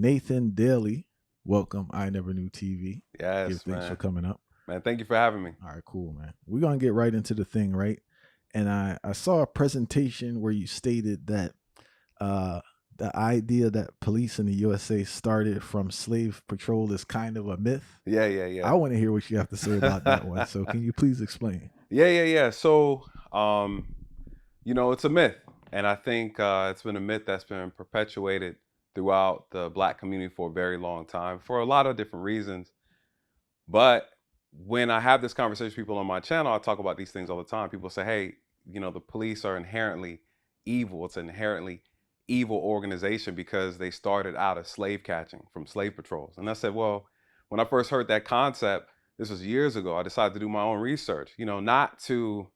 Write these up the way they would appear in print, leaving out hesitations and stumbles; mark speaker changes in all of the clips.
Speaker 1: Nathan Daley. Welcome, I Never Knew TV.
Speaker 2: Yes,
Speaker 1: Thanks for
Speaker 2: man.
Speaker 1: coming up.
Speaker 2: Man, thank you for having me.
Speaker 1: All right, cool, man. We're gonna get right into the thing, right? And I saw a presentation where you stated that the idea that police in the USA started from slave patrol is kind of a myth.
Speaker 2: Yeah.
Speaker 1: I want to hear what you have to say about that one. So can you please explain?
Speaker 2: Yeah. So, it's a myth. And I think it's been a myth that's been perpetuated throughout the Black community for a very long time for a lot of different reasons. But when I have this conversation with people on my channel, I talk about these things all the time. People say, hey, the police are inherently evil. It's an inherently evil organization because they started out as slave catching from slave patrols. And I said, well, when I first heard that concept, this was years ago, I decided to do my own research, not to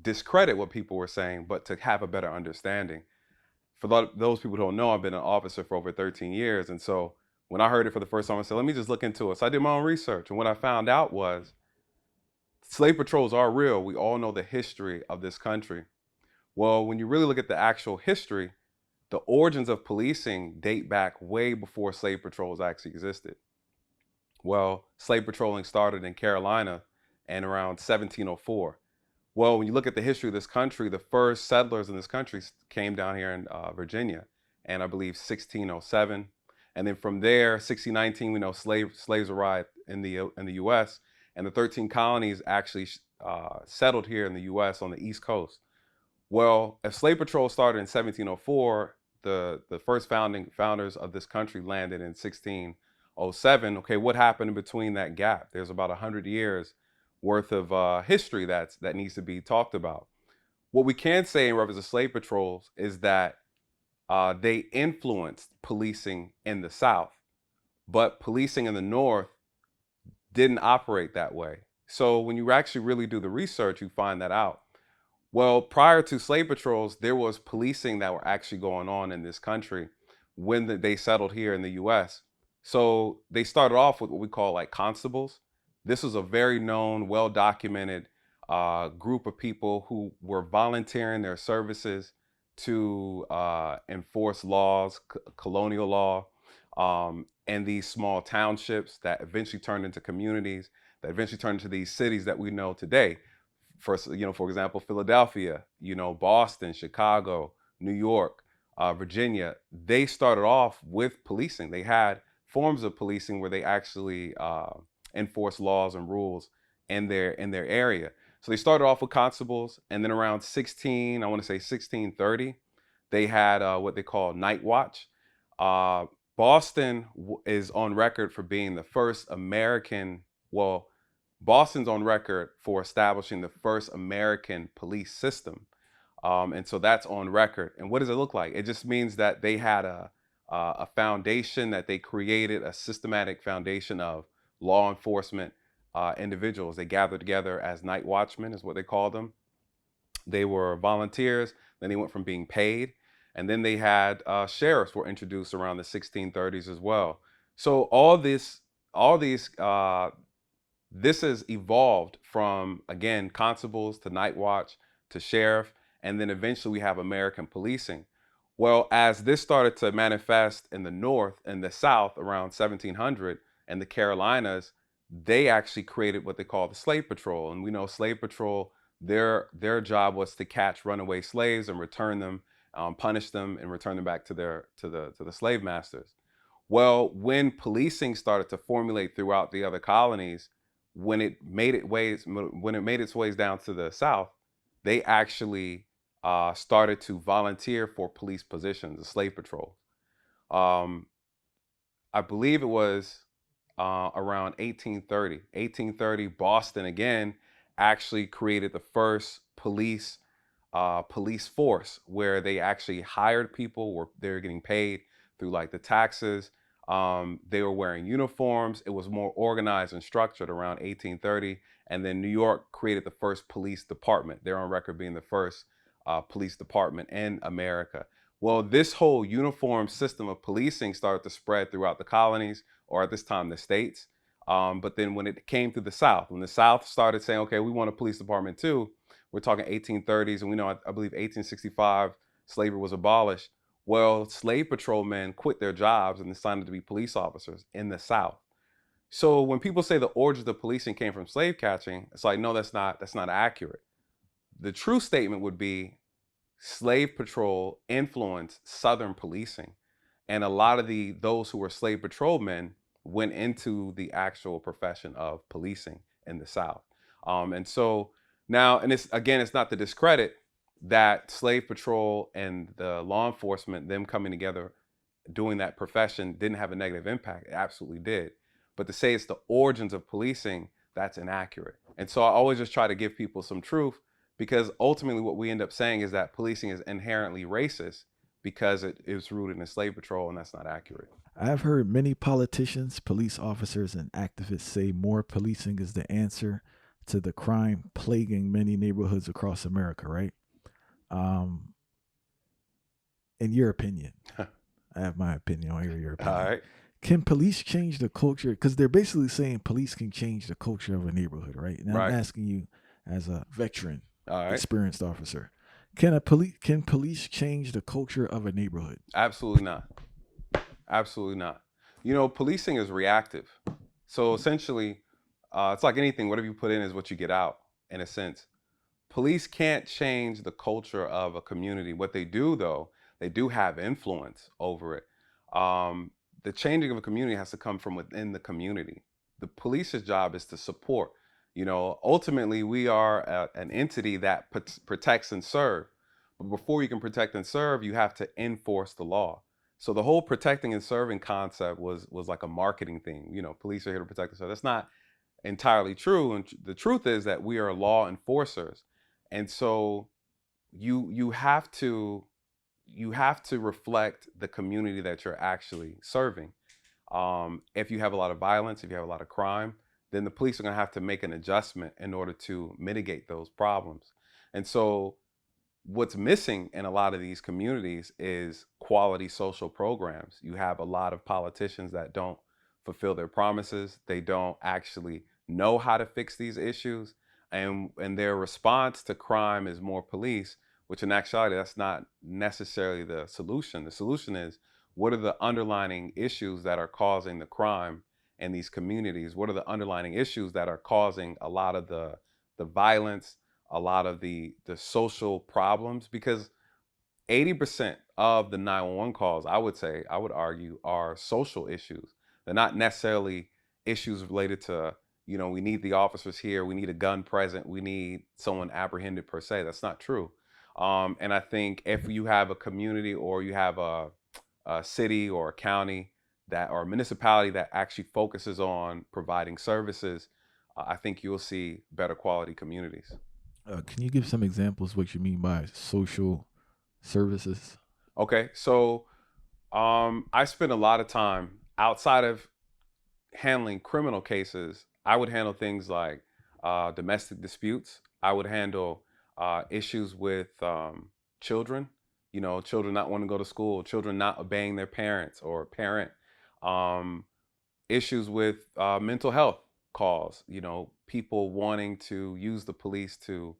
Speaker 2: discredit what people were saying, but to have a better understanding. For those people who don't know, I've been an officer for over 13 years. And so when I heard it for the first time, I said, let me just look into it. So I did my own research. And what I found out was slave patrols are real. We all know the history of this country. Well, when you really look at the actual history, the origins of policing date back way before slave patrols actually existed. Well, slave patrolling started in Carolina and around 1704. Well, when you look at the history of this country, the first settlers in this country came down here in Virginia, and I believe 1607. And then from there, 1619, we know slaves arrived in the U.S. and the 13 colonies actually settled here in the U.S. on the East Coast. Well, if slave patrol started in 1704, the first founders of this country landed in 1607. Okay, what happened in between that gap? There's about 100 years worth of history that needs to be talked about. What we can say in reference to slave patrols is that they influenced policing in the South, but policing in the North didn't operate that way. So when you actually really do the research, you find that out. Well, prior to slave patrols, there was policing that were actually going on in this country when they settled here in the U.S. So they started off with what we call like constables. This was a very known, well-documented group of people who were volunteering their services to enforce laws, colonial law, in these small townships that eventually turned into communities, that eventually turned into these cities that we know today. For example, Philadelphia, Boston, Chicago, New York, Virginia, they started off with policing. They had forms of policing where they actually enforce laws and rules in their area. So they started off with constables, and then around 1630, they had what they call night watch. Boston is on record for being the first American, well, Boston's on record for establishing the first American police system. And so that's on record. And what does it look like? It just means that they had a foundation, that they created a systematic foundation of law enforcement individuals. They gathered together as night watchmen, is what they called them. They were volunteers. Then they went from being paid. And then they had sheriffs were introduced around the 1630s as well. So this has evolved from, again, constables to night watch to sheriff, and then eventually we have American policing. Well, as this started to manifest in the North and the South around 1700 and the Carolinas, they actually created what they call the slave patrol. And we know slave patrol, their job was to catch runaway slaves and return them, punish them, and return them back to the slave masters. Well, when policing started to formulate throughout the other colonies, when it made its ways down to the South, they actually started to volunteer for police positions, the slave patrol. I believe it was around 1830. 1830, Boston again actually created the first police force where they actually hired people, they were getting paid through like the taxes. They were wearing uniforms. It was more organized and structured around 1830. And then New York created the first police department. They're on record being the first police department in America. Well, this whole uniform system of policing started to spread throughout the colonies, or at this time, the states. But then when it came to the South, when the South started saying, okay, we want a police department too, we're talking 1830s, and we know, I believe 1865, slavery was abolished. Well, slave patrolmen quit their jobs and decided to be police officers in the South. So when people say the origins of policing came from slave catching, it's like, no, that's not accurate. The true statement would be slave patrol influenced Southern policing, and a lot of those who were slave patrolmen went into the actual profession of policing in the South. And so now, and it's again, it's not to discredit that slave patrol and the law enforcement, them coming together doing that profession didn't have a negative impact. It absolutely did. But to say it's the origins of policing, that's inaccurate. And so I always just try to give people some truth, because ultimately what we end up saying is that policing is inherently racist because it is rooted in slave patrol, and that's not accurate.
Speaker 1: I've heard many politicians, police officers, and activists say more policing is the answer to the crime plaguing many neighborhoods across America, right? Um, in your opinion, I have my opinion. I hear your
Speaker 2: All
Speaker 1: opinion.
Speaker 2: right.
Speaker 1: Can police change the culture? Because they're basically saying police can change the culture of a neighborhood, right? And
Speaker 2: Right.
Speaker 1: I'm asking you, as a veteran,
Speaker 2: All right.
Speaker 1: experienced officer, can police change the culture of a neighborhood?
Speaker 2: Absolutely not. Absolutely not. You know, policing is reactive. So essentially, it's like anything, whatever you put in is what you get out, in a sense. Police can't change the culture of a community. What they do, though, they do have influence over it. The changing of a community has to come from within the community. The police's job is to support. You know, ultimately, we are an entity that protects and serve. But before you can protect and serve, you have to enforce the law. So the whole protecting and serving concept was like a marketing thing. You know, police are here to protect and serve. That's not entirely true. And the truth is that we are law enforcers. And so you have to reflect the community that you're actually serving. If you have a lot of violence, if you have a lot of crime, then the police are going to have to make an adjustment in order to mitigate those problems. And so what's missing in a lot of these communities is quality social programs. You have a lot of politicians that don't fulfill their promises. They don't actually know how to fix these issues. And their response to crime is more police, which in actuality, that's not necessarily the solution. The solution is, what are the underlying issues that are causing the crime in these communities? What are the underlying issues that are causing a lot of the violence, a lot of the social problems? Because 80% of the 911 calls, I would argue, are social issues. They're not necessarily issues related to, we need the officers here, we need a gun present, we need someone apprehended per se. That's not true. And I think if you have a community, or you have a city or a county or a municipality that actually focuses on providing services, I think you'll see better quality communities.
Speaker 1: Can you give some examples what you mean by social services?
Speaker 2: Okay, so I spend a lot of time outside of handling criminal cases. I would handle things like domestic disputes. I would handle issues with children, children not wanting to go to school, children not obeying their parents or parent, um, issues with mental health calls, people wanting to use the police to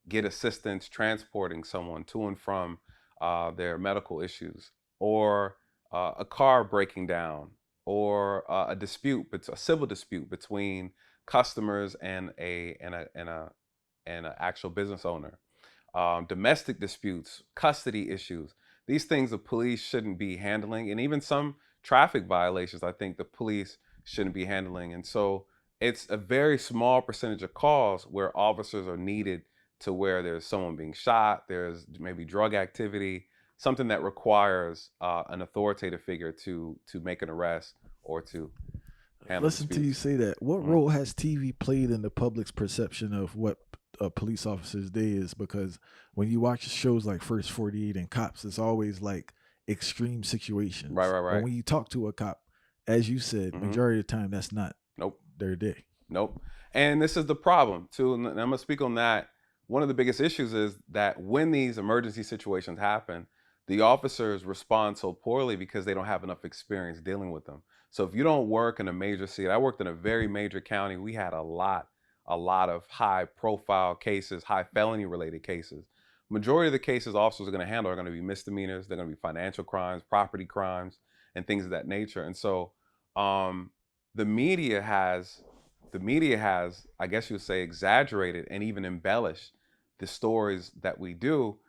Speaker 2: get assistance transporting someone to and from their medical issues, or a car breaking down, or a civil dispute between customers and an actual business owner. Domestic disputes, custody issues. These things the police shouldn't be handling, and even some traffic violations, I think the police shouldn't be handling. And so it's a very small percentage of calls where officers are needed, to where there's someone being shot, there's maybe drug activity, something that requires an authoritative figure to make an arrest or to handle
Speaker 1: Listen to you
Speaker 2: disputes.
Speaker 1: say that. What
Speaker 2: Mhm.
Speaker 1: role has TV played in the public's perception of what a police officer's day is? Because when you watch shows like First 48 and Cops, it's always like extreme
Speaker 2: Right,
Speaker 1: situations.
Speaker 2: right,
Speaker 1: But
Speaker 2: right.
Speaker 1: when you talk to a cop, as you said,
Speaker 2: Hmm.
Speaker 1: majority of the time that's not
Speaker 2: Nope.
Speaker 1: their day.
Speaker 2: Nope. And this is the problem too. And I'm gonna speak on that. One of the biggest issues is that when these emergency situations happen, the officers respond so poorly because they don't have enough experience dealing with them. So if you don't work in a major city, I worked in a very major county. We had a lot of high profile cases, high felony related cases. majority of the cases officers are going to handle are going to be misdemeanors. They're going to be financial crimes, property crimes, and things of that nature. And so, um, the media has, I guess you would say, exaggerated and even embellished the stories that we do,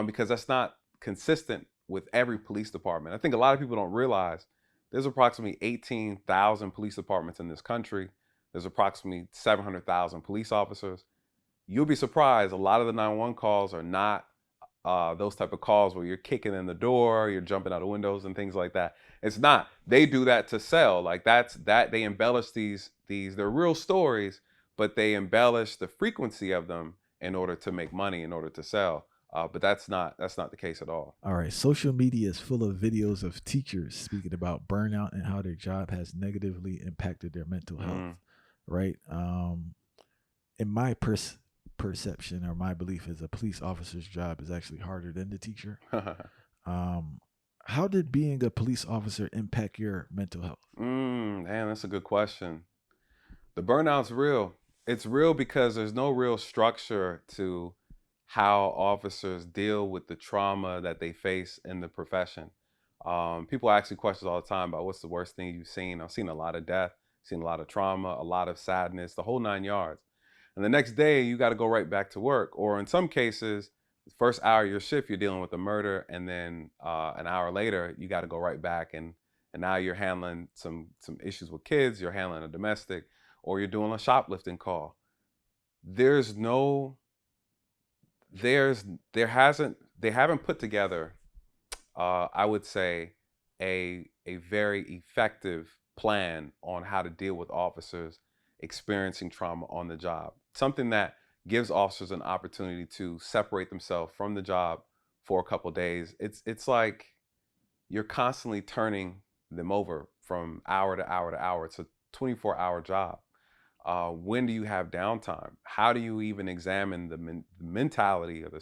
Speaker 2: because that's not consistent with every police department. I think a lot of people don't realize there's approximately 18,000 police departments in this country. There's approximately 700,000 police officers. You'll be surprised. A lot of the 911 calls are not those type of calls where you're kicking in the door, you're jumping out of windows and things like that. It's not. They do that to sell. Like that they embellish these they're real stories, but they embellish the frequency of them in order to make money, in order to sell. But that's not the case at all.
Speaker 1: All right. Social media is full of videos of teachers speaking about burnout and how their job has negatively impacted their mental health. Right. In my perception or my belief is a police officer's job is actually harder than the teacher. How did being a police officer impact your mental health?
Speaker 2: Man, that's a good question. The burnout's real. It's real because there's no real structure to how officers deal with the trauma that they face in the profession. People ask me questions all the time about what's the worst thing you've seen. I've seen a lot of death, seen a lot of trauma, a lot of sadness, the whole 9 yards. And the next day, you got to go right back to work. Or in some cases, the first hour of your shift, you're dealing with a murder. And then an hour later, you got to go right back. And now you're handling some issues with kids. You're handling a domestic, or you're doing a shoplifting call. They haven't put together, I would say, a very effective plan on how to deal with officers experiencing trauma on the job. Something that gives officers an opportunity to separate themselves from the job for a couple of days. It's like you're constantly turning them over from hour to hour to hour. It's a 24-hour job. When do you have downtime? How do you even examine the mentality of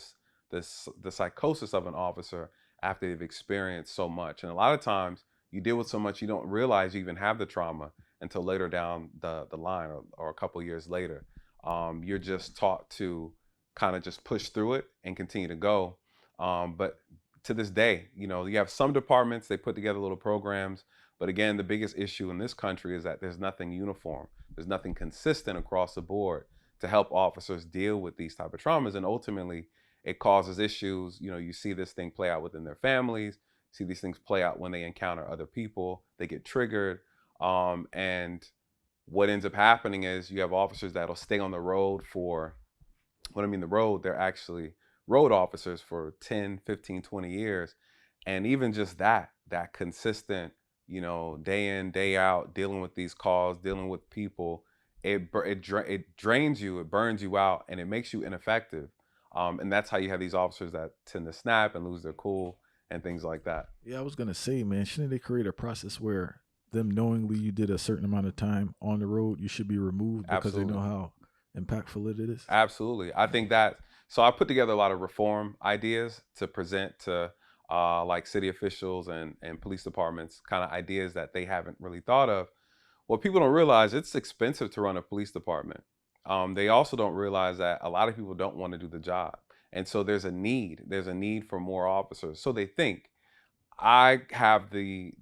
Speaker 2: the psychosis of an officer after they've experienced so much? And a lot of times you deal with so much you don't realize you even have the trauma until later down the line, or a couple years later. You're just taught to kind of just push through it and continue to go. But to this day, you have some departments, they put together little programs. But again, the biggest issue in this country is that there's nothing uniform. There's nothing consistent across the board to help officers deal with these type of traumas. And ultimately, it causes issues. You see this thing play out within their families, see these things play out when they encounter other people, they get triggered. And what ends up happening is you have officers that'll stay on the road for, they're actually road officers for 10, 15, 20 years. And even just that consistent, day in, day out, dealing with these calls, dealing with people, it drains you, it burns you out, and it makes you ineffective. And that's how you have these officers that tend to snap and lose their cool and things like that.
Speaker 1: Yeah, I was gonna say, man, shouldn't they create a process where them knowingly you did a certain amount of time on the road, you should be removed because they know how impactful it is?
Speaker 2: Absolutely. I think that, so I put together a lot of reform ideas to present to like city officials and police departments, kind of ideas that they haven't really thought of. What people don't realize, it's expensive to run a police department. They also don't realize that a lot of people don't want to do the job. And so there's a need for more officers. So they think, I have the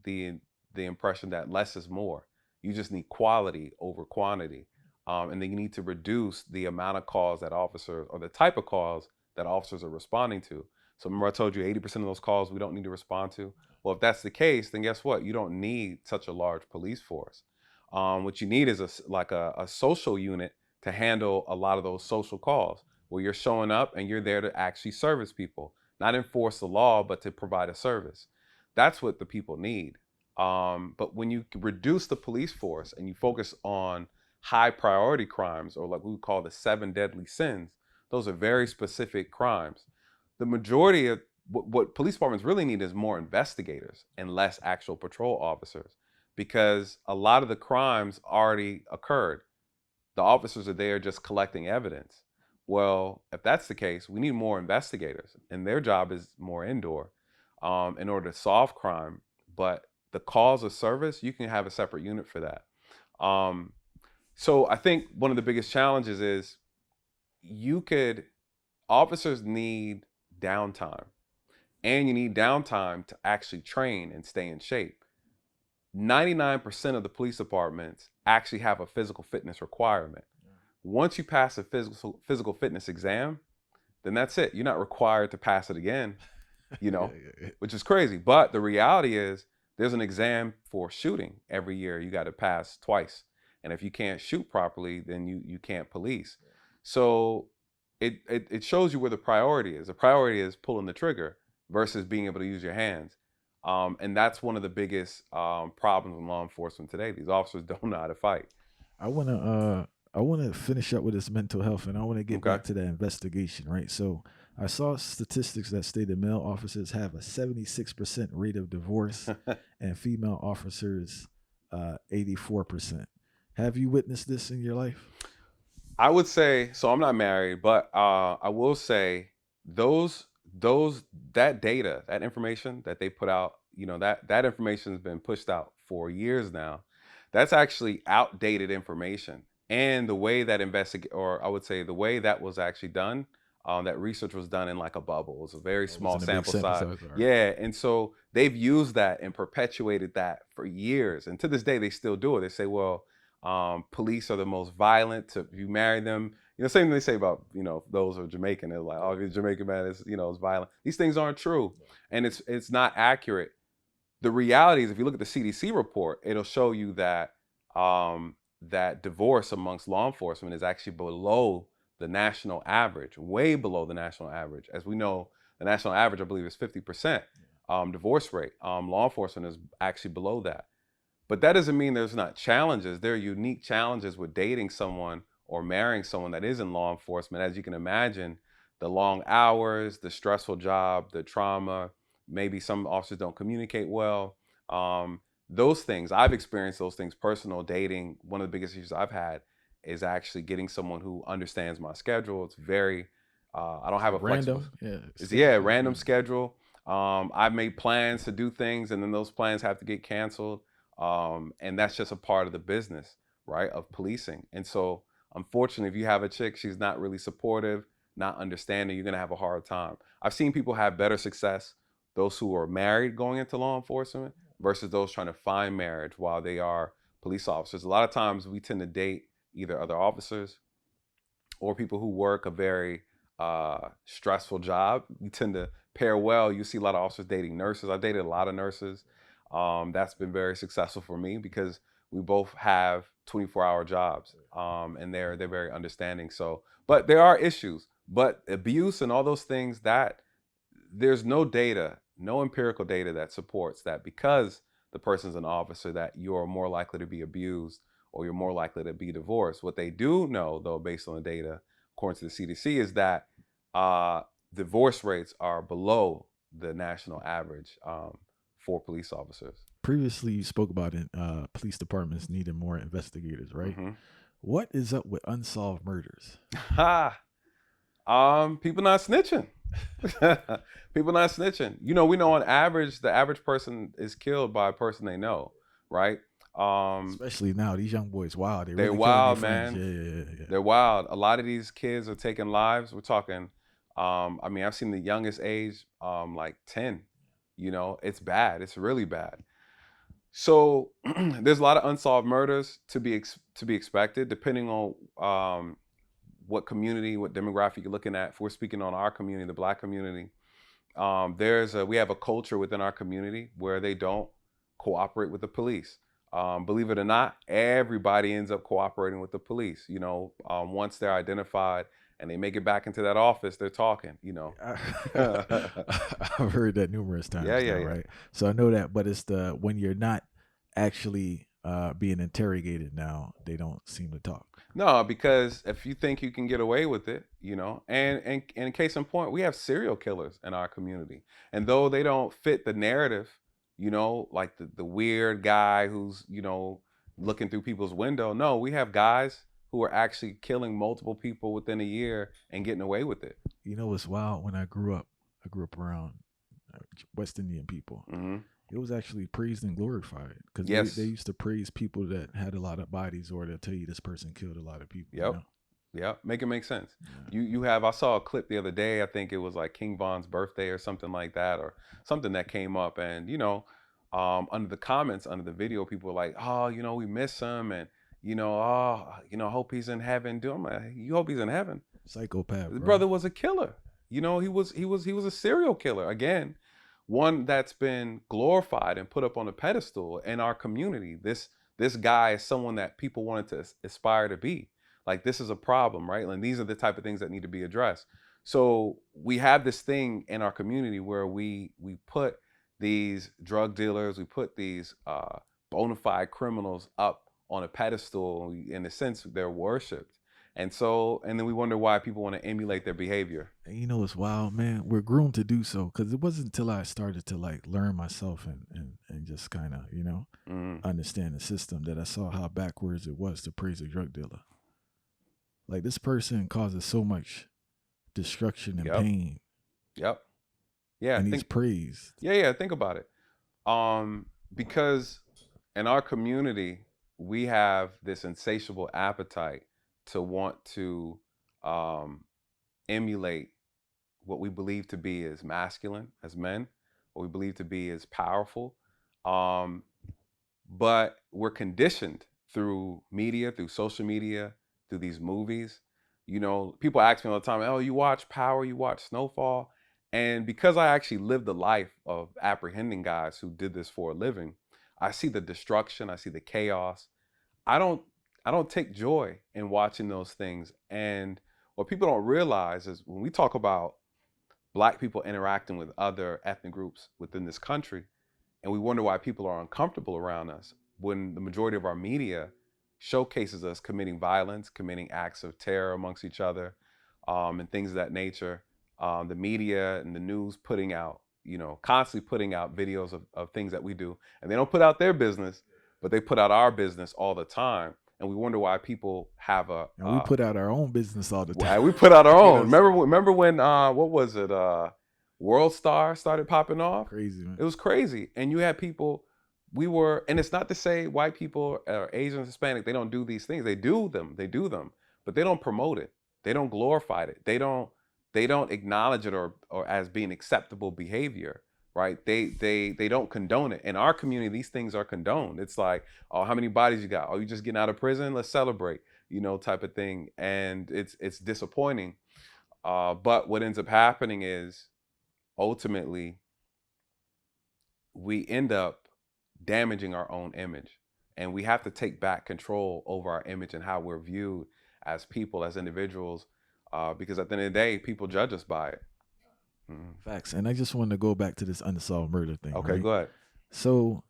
Speaker 2: impression that less is more. You just need quality over quantity. And then you need to reduce the amount of calls that officers, or the type of calls that officers are responding to. So remember I told you 80% of those calls we don't need to respond to? Well, if that's the case, then guess what? You don't need such a large police force. What you need is a social unit to handle a lot of those social calls where you're showing up and you're there to actually service people, not enforce the law, but to provide a service. That's what the people need. But when you reduce the police force and you focus on high priority crimes, or like we would call the 7 deadly sins, those are very specific crimes. The majority of what police departments really need is more investigators and less actual patrol officers, because a lot of the crimes already occurred. The officers are there just collecting evidence. Well, if that's the case, we need more investigators, and their job is more indoor in order to solve crime. But the calls of service, you can have a separate unit for that. So I think one of the biggest challenges is officers need downtime, and you need downtime to actually train and stay in shape. 99% of the police departments actually have a physical fitness requirement. Once you pass a physical fitness exam, then that's it. You're not required to pass it again, which is crazy. But the reality is there's an exam for shooting every year. You got to pass twice. And if you can't shoot properly, then you can't police. So it shows you where the priority is. The priority is pulling the trigger versus being able to use your hands. And that's one of the biggest problems in law enforcement today. These officers don't know how to fight.
Speaker 1: I want to finish up with this mental health, and I want to get back to that investigation, right? So I saw statistics that stated male officers have a 76% rate of divorce and female officers 84%. Have you witnessed this in your life?
Speaker 2: I would say, so I'm not married, but I will say that data, that information that they put out, that information has been pushed out for years now. That's actually outdated information. And the way that I would say the way that was actually done, that research was done in like a bubble. It was a very small sample size. Right. Yeah. And so they've used that and perpetuated that for years. And to this day, they still do it. They say, well, police are the most violent. If you marry them, same thing they say about, those who are Jamaican. They're like, oh, if you're a Jamaican man, is violent. These things aren't true. And it's not accurate. The reality is, if you look at the CDC report, it'll show you that that divorce amongst law enforcement is actually below the national average, way below the national average. As we know, the national average, I believe, is 50% divorce rate. Law enforcement is actually below that. But that doesn't mean there's not challenges. There are unique challenges with dating someone or marrying someone that is in law enforcement. As you can imagine, the long hours, the stressful job, the trauma, maybe some officers don't communicate well. Those things, I've experienced those things, personal dating. One of the biggest issues I've had is actually getting someone who understands my schedule. It's very, I don't have a
Speaker 1: random,
Speaker 2: random schedule. I've made plans to do things, and then those plans have to get canceled. And that's just a part of the business, right, of policing. And so, unfortunately, if you have a chick, she's not really supportive, not understanding, you're going to have a hard time. I've seen people have better success, those who are married going into law enforcement versus those trying to find marriage while they are police officers. A lot of times we tend to date either other officers or people who work a very stressful job. We tend to pair well. You see a lot of officers dating nurses. I dated a lot of nurses. That's been very successful for me because we both have 24-hour jobs, and they're very understanding. So, but there are issues, but abuse and all those things, that there's no data, no empirical data that supports that because the person's an officer that you're more likely to be abused or you're more likely to be divorced. What they do know, though, based on the data, according to the CDC, is that divorce rates are below the national average for police officers.
Speaker 1: Previously, you spoke about police departments needing more investigators, right? Mm-hmm. What is up with unsolved murders?
Speaker 2: People not snitching. People not snitching. We know on average, the average person is killed by a person they know, right?
Speaker 1: Especially now, these young boys, wild.
Speaker 2: They're really wild, man. Yeah. They're wild. A lot of these kids are taking lives. We're talking, I've seen the youngest age, like 10. It's bad. It's really bad. So there's a lot of unsolved murders to be expected, depending on what community, what demographic you're looking at. If we're speaking on our community, the Black community, we have a culture within our community where they don't cooperate with the police. Believe it or not, everybody ends up cooperating with the police. Once they're identified and they make it back into that office, they're talking.
Speaker 1: I've heard that numerous times. Yeah. Right. So I know that, but it's when you're not actually being interrogated now, they don't seem to talk.
Speaker 2: No, because if you think you can get away with it, and in case in point, we have serial killers in our community, and though they don't fit the narrative, like the weird guy who's looking through people's window. No, we have guys who are actually killing multiple people within a year and getting away with it.
Speaker 1: It's wild. When I grew up around West Indian people. Mm-hmm. It was actually praised and glorified because they used to praise people that had a lot of bodies, or they'll tell you this person killed a lot of people.
Speaker 2: Yep. Yeah, make it make sense.
Speaker 1: Yeah.
Speaker 2: You have I saw a clip the other day, I think it was like King Von's birthday or something like that, or something that came up, and under the comments under the video, people were like, "Oh, we miss him, and I hope he's in heaven." Dude, I'm like, you hope he's in heaven?
Speaker 1: Psychopath,
Speaker 2: The
Speaker 1: bro.
Speaker 2: brother was a killer. He was a serial killer. Again, one that's been glorified and put up on a pedestal in our community. This guy is someone that people wanted to aspire to be. Like, this is a problem, right? And these are the type of things that need to be addressed. So we have this thing in our community where we put these drug dealers, we put these bona fide criminals up on a pedestal. In a sense, they're worshipped. And then we wonder why people want to emulate their behavior.
Speaker 1: And you know it's wild, man. We're groomed to do so because it wasn't until I started to like learn myself and just kind of
Speaker 2: Mhm.
Speaker 1: understand the system that I saw how backwards it was to praise a drug dealer. Like this person causes so much destruction and
Speaker 2: Yep.
Speaker 1: pain,
Speaker 2: Yep. Yeah.
Speaker 1: and he's praised.
Speaker 2: Yeah. Think about it. Because in our community, we have this insatiable appetite to want to um, emulate what we believe to be as masculine as men, what we believe to be as powerful. Um, but we're conditioned through media, through social media, through these movies. People ask me all the time, "Oh, you watch Power, you watch Snowfall," and because I actually lived the life of apprehending guys who did this for a living, I see the destruction, I see the chaos. I don't, I don't take joy in watching those things. And what people don't realize is when we talk about Black people interacting with other ethnic groups within this country, and we wonder why people are uncomfortable around us when the majority of our media showcases us committing violence, committing acts of terror amongst each other, and things of that nature. The media and the news putting out, constantly putting out videos of things that we do. And they don't put out their business, but they put out our business all the time. And we wonder why people have
Speaker 1: And we put out our own business all the time.
Speaker 2: we put out our
Speaker 1: You
Speaker 2: own.
Speaker 1: know what I'm
Speaker 2: Remember when what was it? World Star started popping off.
Speaker 1: Crazy, man.
Speaker 2: It was crazy, and you had people. And it's not to say white people or Asians, Hispanic, they don't do these things. They do them. They do them, but they don't promote it. They don't glorify it. They don't acknowledge it or as being acceptable behavior. Right? They don't condone it. In our community, these things are condoned. It's like, oh, how many bodies you got? Oh, you just getting out of prison? Let's celebrate. Type of thing. And it's disappointing. But what ends up happening is ultimately we end up damaging our own image. And we have to take back control over our image and how we're viewed as people, as individuals, because at the end of the day, people judge us by it. Mhm.
Speaker 1: Facts. And I just wanted to go back to this unsolved murder thing.
Speaker 2: Okay,
Speaker 1: right?
Speaker 2: go ahead.
Speaker 1: So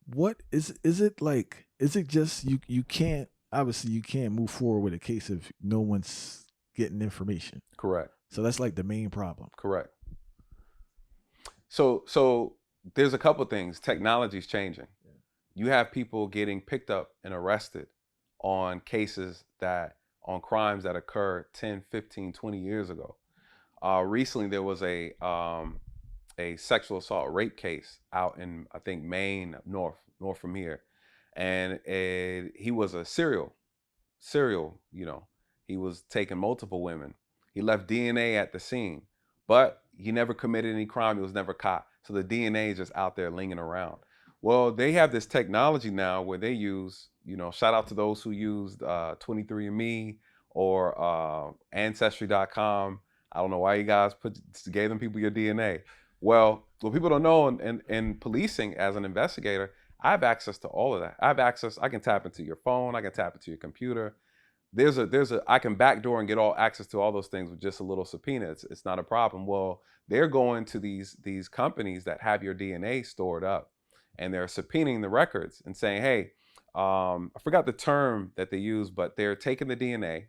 Speaker 1: what is it like? Is it just you can't obviously you can't move forward with a case if no one's getting information.
Speaker 2: Correct.
Speaker 1: So that's like the main problem.
Speaker 2: Correct. So there's a couple things. Technology's changing. You have people getting picked up and arrested on on crimes that occurred 10, 15, 20 years ago. Recently, there was a sexual assault rape case out in, I think, Maine, up north from here. And he was a serial, he was taking multiple women. He left DNA at the scene, but he never committed any crime. He was never caught. So the DNA is just out there lingering around. Well, they have this technology now where they use, shout out to those who used 23andMe or Ancestry.com. I don't know why you guys gave them people your DNA. Well, what people don't know in policing as an investigator, I have access to all of that. I can tap into your phone, I can tap into your computer. I can backdoor and get all access to all those things with just a little subpoena. It's not a problem. Well, they're going to these companies that have your DNA stored up, and they're subpoenaing the records and saying, hey, I forgot the term that they use, but they're taking the DNA,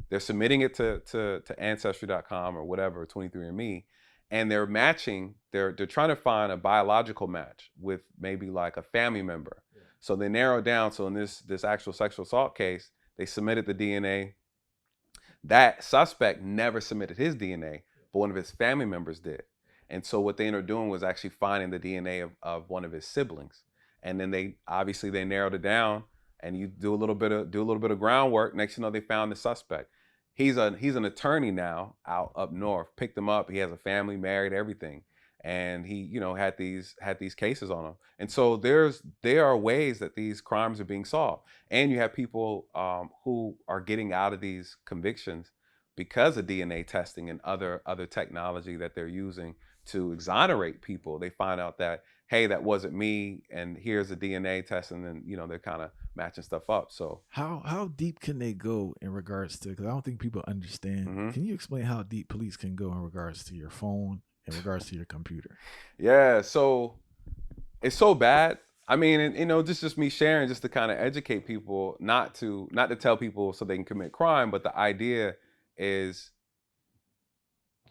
Speaker 2: they're submitting it to Ancestry.com or whatever, 23andMe, and they're matching. They're trying to find a biological match with maybe like a family member. Yeah. So they narrow down. So in this actual sexual assault case, they submitted the DNA. That suspect never submitted his DNA, but one of his family members did. And so what they ended up doing was actually finding the DNA of one of his siblings. And then they narrowed it down. and you do a little bit of groundwork. Next, you know, they found the suspect. He's an attorney now out up north. Picked him up. He has a family, married, everything, and he, you know, had these cases on him. And so there are ways that these crimes are being solved, and you have people who are getting out of these convictions because of DNA testing and other technology that they're using to exonerate people. They find out that, hey, that wasn't me, and here's the DNA test, and then, you know, they're kind of matching stuff up. So
Speaker 1: How deep can they go in regards to? Because I don't think people understand.
Speaker 2: mhm.
Speaker 1: Can you explain how deep police can go in regards to your phone, in regards to your computer?
Speaker 2: Yeah, so it's so bad. I mean, and, you know, just me sharing, just to kind of educate people, not to tell people so they can commit crime, but the idea is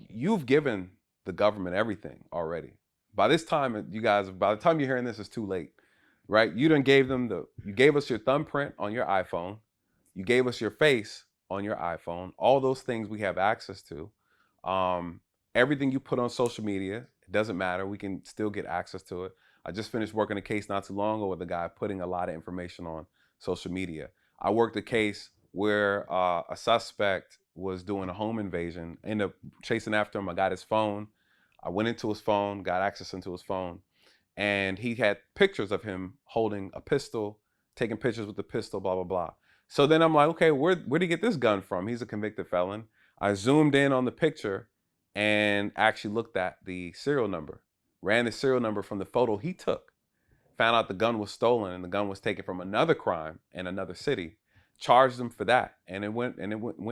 Speaker 2: you've given the government everything already. By this time, you guys, by the time you're hearing this, it's too late, right? You gave us your thumbprint on your iPhone, you gave us your face on your iPhone. All those things we have access to. Um, Everything you put on social media, it doesn't matter. We can still get access to it. I just finished working a case not too long ago with a guy putting a lot of information on social media. I worked a case where a suspect was doing a home invasion. Ended up chasing after him. I got his phone. I went into his phone, got access into his phone, and he had pictures of him holding a pistol, taking pictures with the pistol, blah, blah, blah. So then I'm like, okay, where'd he get this gun from? He's a convicted felon. I zoomed in on the picture and actually looked at the serial number, ran the serial number from the photo he took, found out the gun was stolen and the gun was taken from another crime in another city, charged him for that, and it went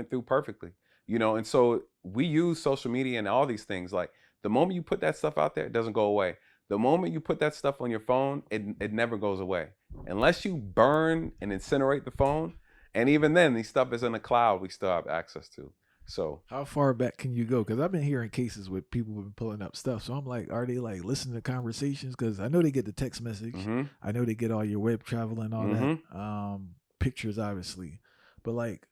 Speaker 2: through perfectly, you know. And so we use social media and all these things. Like, the moment you put that stuff out there, it doesn't go away. The moment you put that stuff on your phone, it never goes away unless you burn and incinerate the phone. And even then, these stuff is in the cloud. We still have access to. So
Speaker 1: How far back can you go? Because I've been hearing cases with people who've been pulling up stuff. So I'm like, are they like listening to conversations? Because I know they get the text message.
Speaker 2: mm-hmm,
Speaker 1: I know they get all your web travel and all
Speaker 2: mm-hmm.
Speaker 1: that. Pictures, obviously. But like,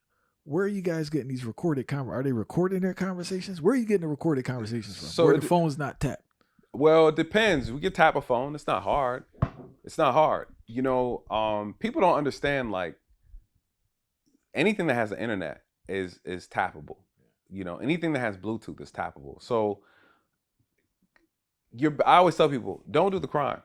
Speaker 1: where are you guys getting these recorded Are they recording their conversations? Where are you getting the recorded conversations from?
Speaker 2: So
Speaker 1: Where the phone's not tapped?
Speaker 2: well, it depends. We can tap a phone. It's not hard. It's not hard. You know, people don't understand, like, anything that has the internet is tappable. You know, anything that has Bluetooth is tappable. So I always tell people, don't do the crime.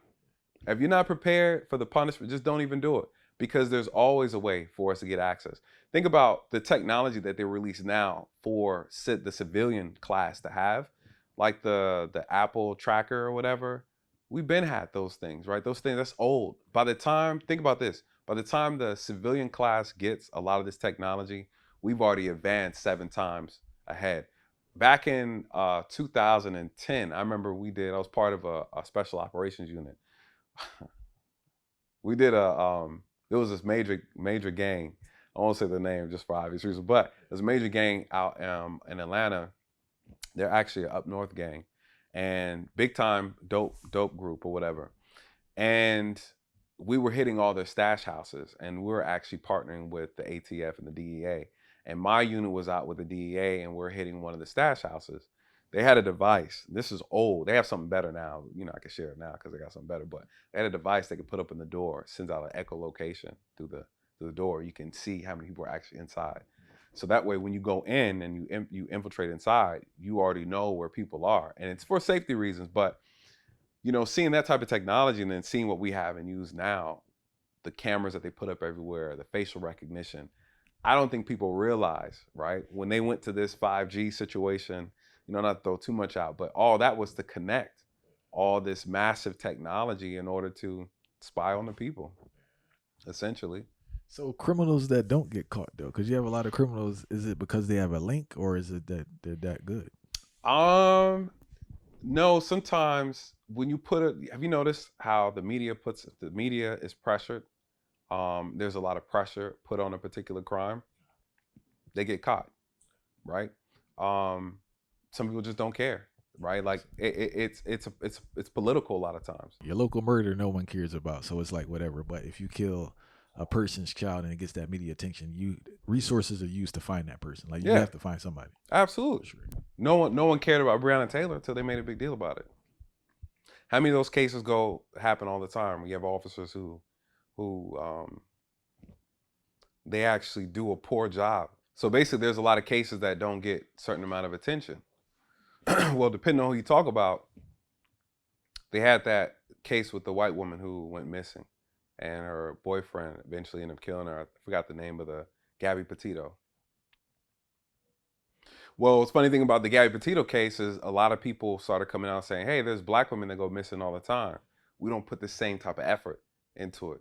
Speaker 2: If you're not prepared for the punishment, just don't even do it, because there's always a way for us to get access. Think about the technology that they release now for the civilian class to have, like the Apple tracker or whatever. We've been had those things, right? Those things, that's old. Think about this, by the time the civilian class gets a lot of this technology, we've already advanced 7 times ahead. Back in 2010, I remember I was part of a special operations unit. We did there was this major gang. I won't say the name just for obvious reasons, but there's a major gang out in Atlanta. They're actually an up north gang, and big time dope group or whatever. And we were hitting all their stash houses, and we were actually partnering with the ATF and the DEA. And my unit was out with the DEA, and we're hitting one of the stash houses. They had a device. This is old. They have something better now. You know, I can share it now because they got something better. But they had a device they could put up in the door, sends out an echolocation through the door. You can see how many people are actually inside. So that way, when you go in and you infiltrate inside, you already know where people are, and it's for safety reasons. But, you know, seeing that type of technology and then seeing what we have and use now, the cameras that they put up everywhere, the facial recognition, I don't think people realize, right? When they went to this 5G situation, you know, not to throw too much out, but all that was to connect all this massive technology in order to spy on the people, essentially.
Speaker 1: So criminals that don't get caught though, because you have a lot of criminals, is it because they have a link or is it that they're that good?
Speaker 2: No, sometimes when you have you noticed how if the media is pressured, there's a lot of pressure put on a particular crime, they get caught, right? Some people just don't care, right? Like it's political a lot of times.
Speaker 1: Your local murder, no one cares about, so it's like whatever. But if you kill a person's child and it gets that media attention, resources are used to find that person. Like you
Speaker 2: Yeah,
Speaker 1: have to find somebody.
Speaker 2: absolutely.
Speaker 1: Sure.
Speaker 2: No one cared about Breonna Taylor until they made a big deal about it. How many of those cases happen all the time? We have officers who they actually do a poor job. So basically, there's a lot of cases that don't get a certain amount of attention. Well, depending on who you talk about, they had that case with the white woman who went missing, and her boyfriend eventually ended up killing her. I forgot the name of the Gabby Petito. Well, what's funny thing about the Gabby Petito case is a lot of people started coming out saying, hey, there's black women that go missing all the time. We don't put the same type of effort into it.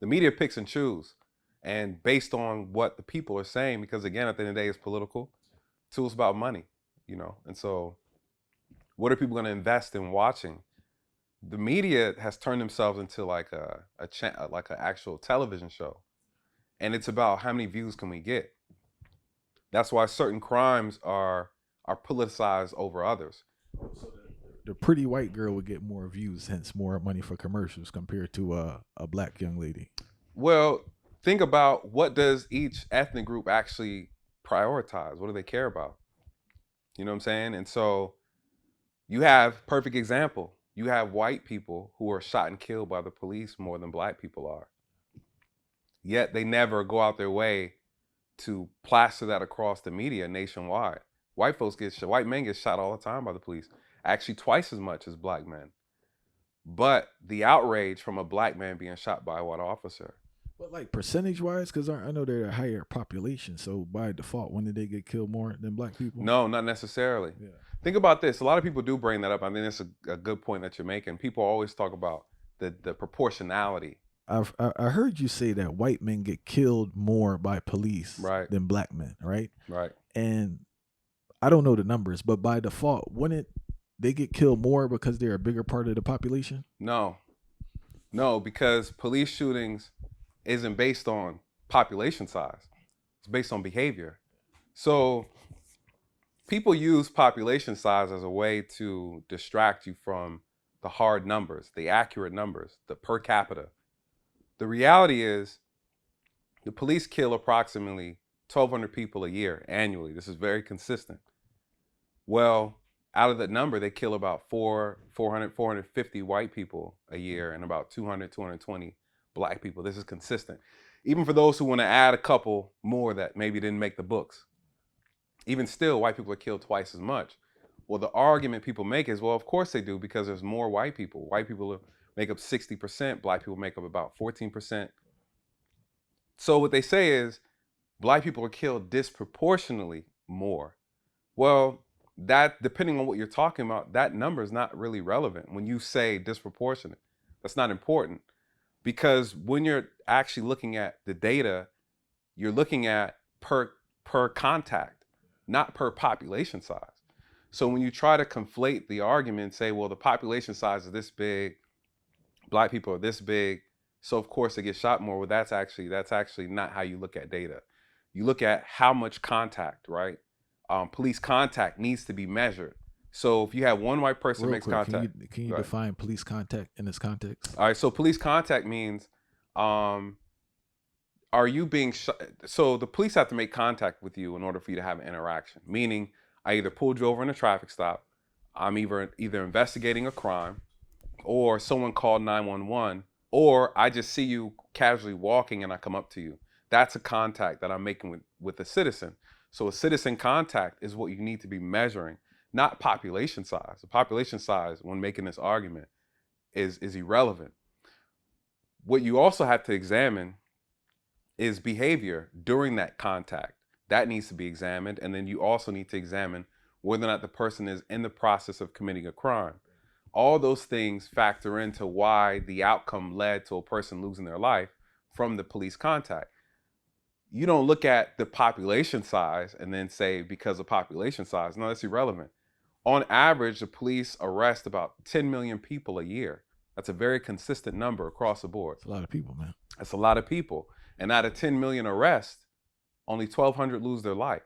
Speaker 2: The media picks and chooses, and based on what the people are saying, because again, at the end of the day, it's political. It's about money, you know. And so what are people going to invest in watching? The media has turned themselves into like like an actual television show, and it's about how many views can we get. That's why certain crimes are politicized over others.
Speaker 1: So the pretty white girl would get more views, hence more money for commercials compared to a black young lady.
Speaker 2: Well, think about, what does each ethnic group actually prioritize? What do they care about? You know what I'm saying? And so you have, perfect example, you have white people who are shot and killed by the police more than black people are. Yet they never go out their way to plaster that across the media nationwide. White men get shot all the time by the police, actually twice as much as black men. But the outrage from a black man being shot by a white officer.
Speaker 1: But like percentage wise, because I know they're a higher population, so by default, when did they get killed more than black people?
Speaker 2: No, not necessarily.
Speaker 1: Yeah.
Speaker 2: Think about this. A lot of people do bring that up. I think it's a good point that you're making. People always talk about the proportionality.
Speaker 1: I heard you say that white men get killed more by police
Speaker 2: Right.
Speaker 1: than black men, right?
Speaker 2: Right.
Speaker 1: And I don't know the numbers, but by default, wouldn't they get killed more because they're a bigger part of the population?
Speaker 2: No, because police shootings isn't based on population size. It's based on behavior. So people use population size as a way to distract you from the hard numbers, the accurate numbers, the per capita. The reality is the police kill approximately 1,200 people a year annually. This is very consistent. Well, out of that number, they kill about 450 white people a year and about 200, 220 black people. This is consistent. Even for those who want to add a couple more that maybe didn't make the books, even still, white people are killed twice as much. Well, the argument people make is, well, of course they do, because there's more white people. White people make up 60%, black people make up about 14%. So what they say is black people are killed disproportionately more. Well, that, depending on what you're talking about, that number is not really relevant. When you say disproportionate, that's not important, because when you're actually looking at the data, you're looking at per contact, not per population size. So when you try to conflate the argument and say, well, the population size is this big, black people are this big, so of course they get shot more. Well, that's actually not how you look at data. You look at how much contact, right? Police contact needs to be measured. So if you have one white person
Speaker 1: Real
Speaker 2: makes
Speaker 1: quick,
Speaker 2: contact.
Speaker 1: can you define police contact in this context?
Speaker 2: All right, so police contact means, are you being so the police have to make contact with you in order for you to have an interaction. Meaning, I either pulled you over in a traffic stop, I'm either investigating a crime, or someone called 911, or I just see you casually walking and I come up to you. That's a contact that I'm making with a citizen. So a citizen contact is what you need to be measuring, not population size. The population size, when making this argument, is irrelevant. What you also have to examine is behavior during that contact. That needs to be examined. And then you also need to examine whether or not the person is in the process of committing a crime. All those things factor into why the outcome led to a person losing their life from the police contact. You don't look at the population size and then say, because of population size. No, that's irrelevant. On average, the police arrest about 10 million people a year. That's a very consistent number across the board.
Speaker 1: It's a lot of people, man.
Speaker 2: That's a lot of people. And out of 10 million arrests, only 1,200 lose their life.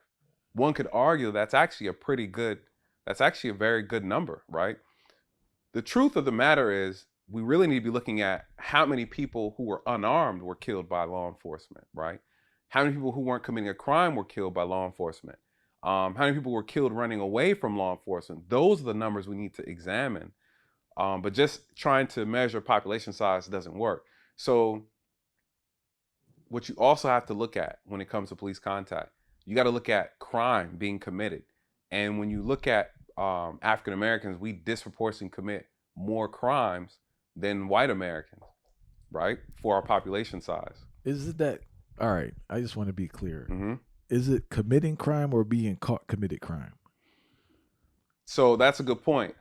Speaker 2: One could argue that's actually a very good number, right? The truth of the matter is, we really need to be looking at how many people who were unarmed were killed by law enforcement, right? How many people who weren't committing a crime were killed by law enforcement? How many people were killed running away from law enforcement? Those are the numbers we need to examine. But just trying to measure population size doesn't work. So what you also have to look at when it comes to police contact, you got to look at crime being committed. And when you look at African Americans, we disproportionately commit more crimes than white Americans, right? For our population size.
Speaker 1: Is it that? All right. I just want to be clear.
Speaker 2: Hmm.
Speaker 1: Is it committing crime or being caught committed crime?
Speaker 2: So that's a good point.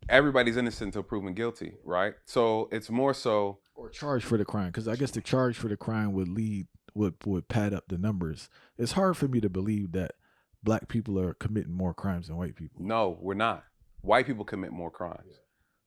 Speaker 2: Everybody's innocent until proven guilty, right? So it's more so,
Speaker 1: Or charged for the crime? Because I guess the charge for the crime would pad up the numbers. It's hard for me to believe that black people are committing more crimes than white people.
Speaker 2: no, we're not. White people commit more crimes.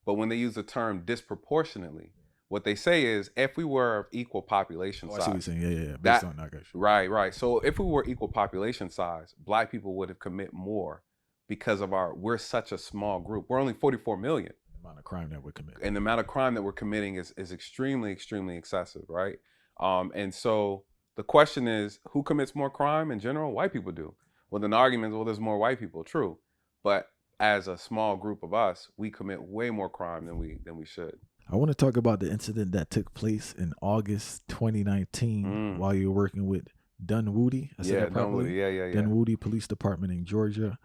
Speaker 2: But when they use the term disproportionately, what they say is if we were of equal population
Speaker 1: Oh, I see what you're
Speaker 2: size,
Speaker 1: saying. Yeah. Based
Speaker 2: that
Speaker 1: on, I got you.
Speaker 2: right. So if we were equal population size, black people would have commit more because of we're such a small group. We're only 44 million.
Speaker 1: The amount of crime that we're committing.
Speaker 2: And the amount of crime that we're committing is extremely, extremely excessive, right? And so the question is, who commits more crime in general? White people do. Well, then the argument is, well, there's more white people. True. But as a small group of us, we commit way more crime than we should.
Speaker 1: I want to talk about the incident that took place in August 2019 while you were working with Dunwoody. I said that properly?
Speaker 2: Yeah.
Speaker 1: Dunwoody Police Department in Georgia.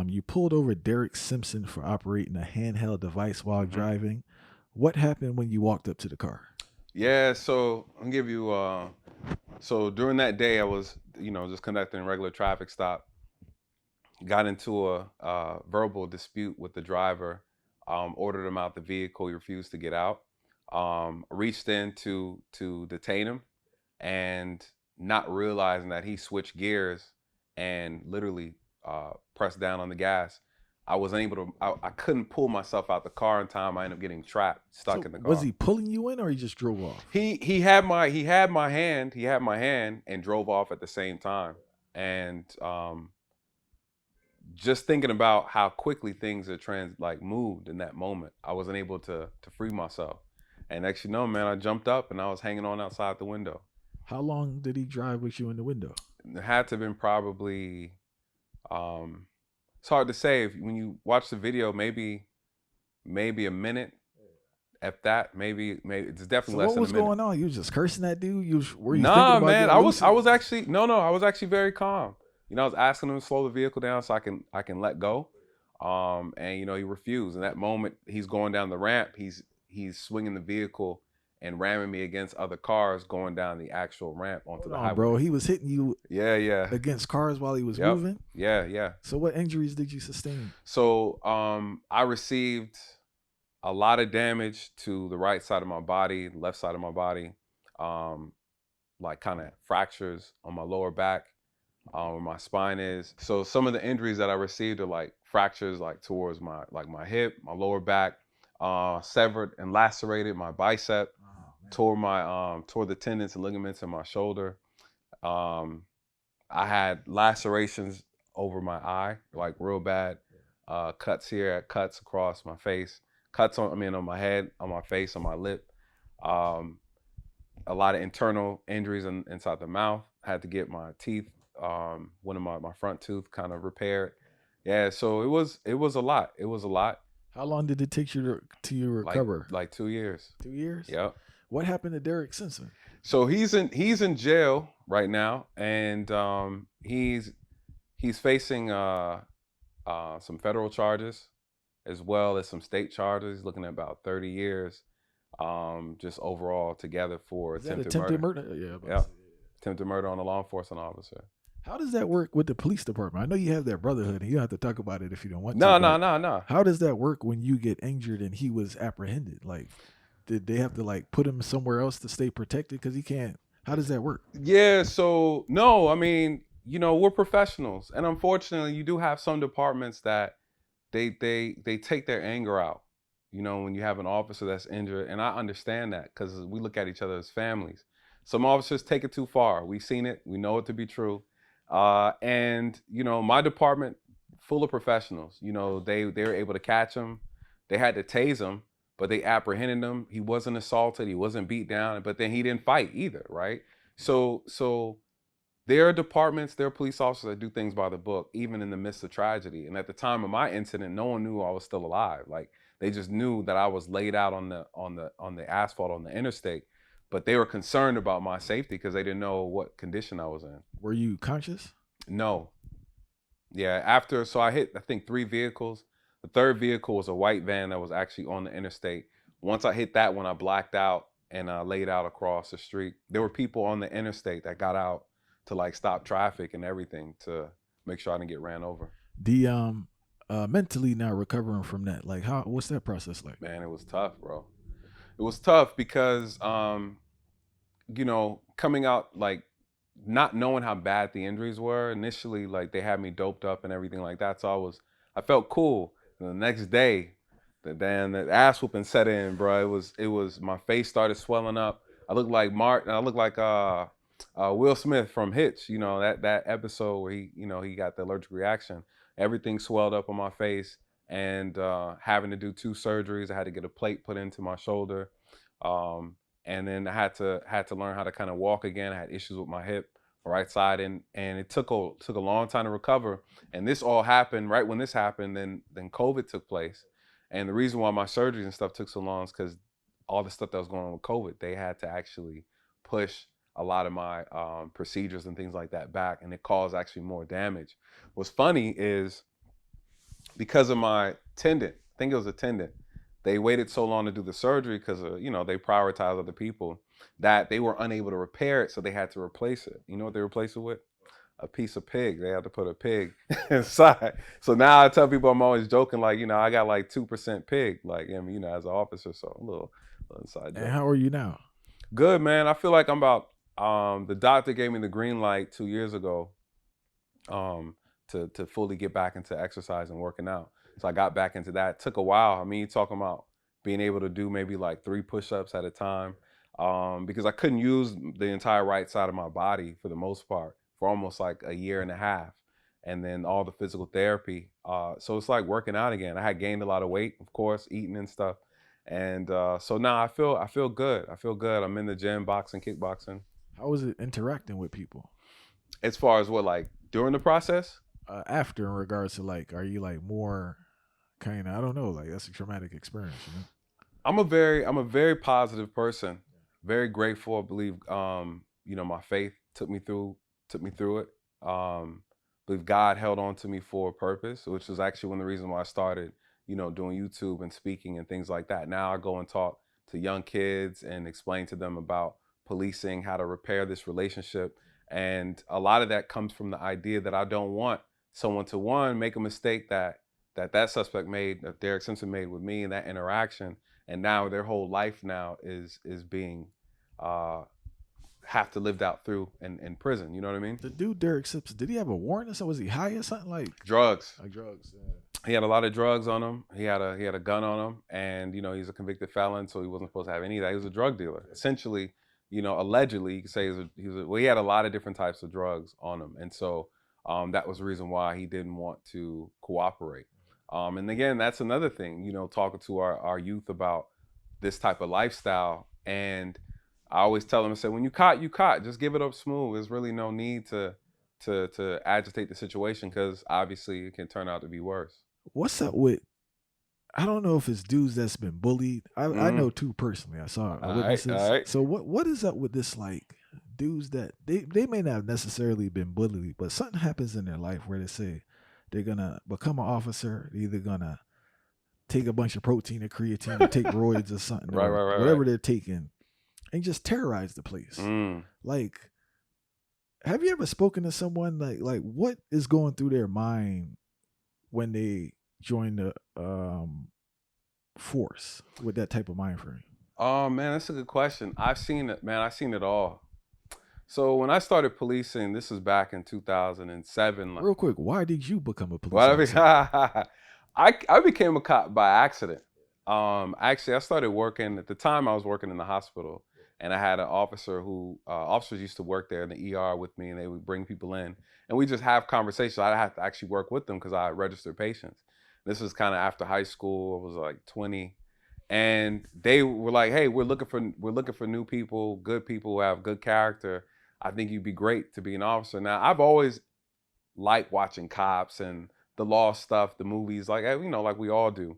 Speaker 1: You pulled over Derek Simpson for operating a handheld device while driving. What happened when you walked up to the car?
Speaker 2: Yeah, so I'll give you. So during that day, I was, just conducting a regular traffic stop. Got into a verbal dispute with the driver. Ordered him out the vehicle. He refused to get out. Reached in to detain him, and not realizing that he switched gears and literally pressed down on the gas. I wasn't able to. I couldn't pull myself out the car in time. I ended up getting trapped, stuck in the car.
Speaker 1: Was he pulling you in, or he just drove off?
Speaker 2: He had my hand. He had my hand and drove off at the same time. And just thinking about how quickly things are moved in that moment, I wasn't able to free myself. And next you know, man, I jumped up and I was hanging on outside the window.
Speaker 1: How long did he drive with you in the window?
Speaker 2: It had to have been probably. It's hard to say. When you watch the video, maybe a minute, if that. Maybe it's definitely less than a minute.
Speaker 1: What was going on? You was just cursing that dude? Were you
Speaker 2: Nah, man. I was actually I was actually very calm. I was asking him to slow the vehicle down so I can let go. And he refused. In that moment, he's going down the ramp. He's swinging the vehicle and ramming me against other cars going down the actual ramp onto the highway.
Speaker 1: Bro, he was hitting you
Speaker 2: against
Speaker 1: cars while he was moving?
Speaker 2: Yeah.
Speaker 1: So what injuries did you sustain?
Speaker 2: So I received a lot of damage to the right side of my body, left side of my body, like kind of fractures on my lower back, where my spine is. So some of the injuries that I received are like fractures like towards my hip, my lower back, severed and lacerated my bicep. Tore the tendons and ligaments in my shoulder. I had lacerations over my eye, like real bad. Cuts here, cuts across my face, cuts on my head, on my face, on my lip. A lot of internal injuries inside the mouth. Had to get my teeth, one of my front tooth kind of repaired. Yeah, so it was a lot. It was a lot.
Speaker 1: How long did it take you to recover?
Speaker 2: Like 2 years.
Speaker 1: 2 years?
Speaker 2: Yep.
Speaker 1: What happened to Derek Simpson?
Speaker 2: So he's in jail right now, and he's facing some federal charges as well as some state charges. He's looking at about 30 years, just overall together for attempted murder. Yeah, attempted murder on a law enforcement officer.
Speaker 1: How does that work with the police department? I know you have that brotherhood, and you don't have to talk about it if you don't want to.
Speaker 2: No.
Speaker 1: How does that work when you get injured and he was apprehended? Like, did they have to like put him somewhere else to stay protected because he can't? How does that work?
Speaker 2: Yeah, so no, we're professionals, and unfortunately, you do have some departments that they take their anger out. When you have an officer that's injured, and I understand that because we look at each other as families. Some officers take it too far. We've seen it. We know it to be true. And my department, full of professionals. They were able to catch him. They had to tase him, but they apprehended him. He wasn't assaulted. He wasn't beat down, but then he didn't fight either, right? So there are departments, there are police officers that do things by the book, even in the midst of tragedy. And at the time of my incident, no one knew I was still alive. Like, they just knew that I was laid out on the asphalt on the interstate. but they were concerned about my safety because they didn't know what condition I was in.
Speaker 1: Were you conscious?
Speaker 2: No. Yeah, after, so I hit, I think, 3 vehicles. The third vehicle was a white van that was actually on the interstate. Once I hit that one, I blacked out and laid out across the street. There were people on the interstate that got out to like stop traffic and everything to make sure I didn't get ran over.
Speaker 1: The mentally now recovering from that, like what's that process like?
Speaker 2: Man, it was tough, bro. It was tough because coming out like not knowing how bad the injuries were initially, like they had me doped up and everything like that. So I felt cool. And the next day, the ass whooping set in, bro. It was my face started swelling up. I looked like Martin. I looked like Will Smith from Hitch. You know that episode where he got the allergic reaction. Everything swelled up on my face, and having to do 2 surgeries. I had to get a plate put into my shoulder. And then I had to learn how to kind of walk again. I had issues with my hip, right side, and it took a long time to recover. And this all happened right when this happened. Then COVID took place, and the reason why my surgeries and stuff took so long is because all the stuff that was going on with COVID, they had to actually push a lot of my procedures and things like that back, and it caused actually more damage. What's funny is because of my tendon, I think it was a tendon, they waited so long to do the surgery because they prioritize other people that they were unable to repair it, so they had to replace it. You know what they replaced it with? A piece of pig. They had to put a pig inside. So now I tell people, I'm always joking, like, I got like 2% pig, like, I mean, as an officer, so a little inside joke.
Speaker 1: And how are you now?
Speaker 2: Good, man. I feel like I'm about, the doctor gave me the green light 2 years ago to fully get back into exercise and working out. So I got back into that. It took a while. I mean, you're talking about being able to do maybe like 3 push-ups at a time, because I couldn't use the entire right side of my body for the most part for almost like a year and a half. And then all the physical therapy. So it's like working out again. I had gained a lot of weight, of course, eating and stuff. And so now I feel good. I feel good. I'm in the gym, boxing, kickboxing.
Speaker 1: How was it interacting with people?
Speaker 2: As far as what, like during the process?
Speaker 1: After, in regards to like, are you like more kind of, I don't know, like that's a traumatic experience, you know?
Speaker 2: I'm a very positive person. Very grateful. I believe my faith took me through it. Believe God held on to me for a purpose, which was actually one of the reasons why I started, doing YouTube and speaking and things like that. Now I go and talk to young kids and explain to them about policing, how to repair this relationship. And a lot of that comes from the idea that I don't want someone to, one, make a mistake that suspect made, that Derek Simpson made with me, and that interaction, and now their whole life now is being have to lived out through in prison. You know what I mean?
Speaker 1: The dude Derek Simpson, did he have a warrant or something? Was he high or something? Like
Speaker 2: Drugs.
Speaker 1: Like drugs. Yeah.
Speaker 2: He had a lot of drugs on him. He had a gun on him, and he's a convicted felon, so he wasn't supposed to have any of that. He was a drug dealer, essentially. Allegedly, you could say he had a lot of different types of drugs on him, and so that was the reason why he didn't want to cooperate. And again, that's another thing, talking to our youth about this type of lifestyle. And I always tell them, I say, when you caught, you caught. Just give it up smooth. There's really no need to agitate the situation, because obviously it can turn out to be worse.
Speaker 1: What's up with, I don't know if it's dudes that's been bullied. I know 2 personally. I saw witnesses.
Speaker 2: All right.
Speaker 1: So what is up with this, like, dudes that they may not have necessarily been bullied, but something happens in their life where they say they're gonna become an officer, they're either gonna take a bunch of protein or creatine or take roids or something, or whatever they're taking, and just terrorize the place. Like, have you ever spoken to someone like what is going through their mind when they join the force with that type of mind frame?
Speaker 2: Oh man, that's a good question. I've seen it, man. I've seen it all. So when I started policing, this was back in 2007.
Speaker 1: Real quick, why did you become a police officer?
Speaker 2: I became a cop by accident. Actually, I started working, at the time I was working in the hospital, and I had an officer who, officers used to work there in the ER with me, and they would bring people in, and we just have conversations. I had to actually work with them because I registered patients. This was kind of after high school. I was like 20. And they were like, hey, we're looking for new people, good people who have good character. I think you'd be great to be an officer. Now, I've always liked watching cops and the law stuff, the movies, like, like we all do.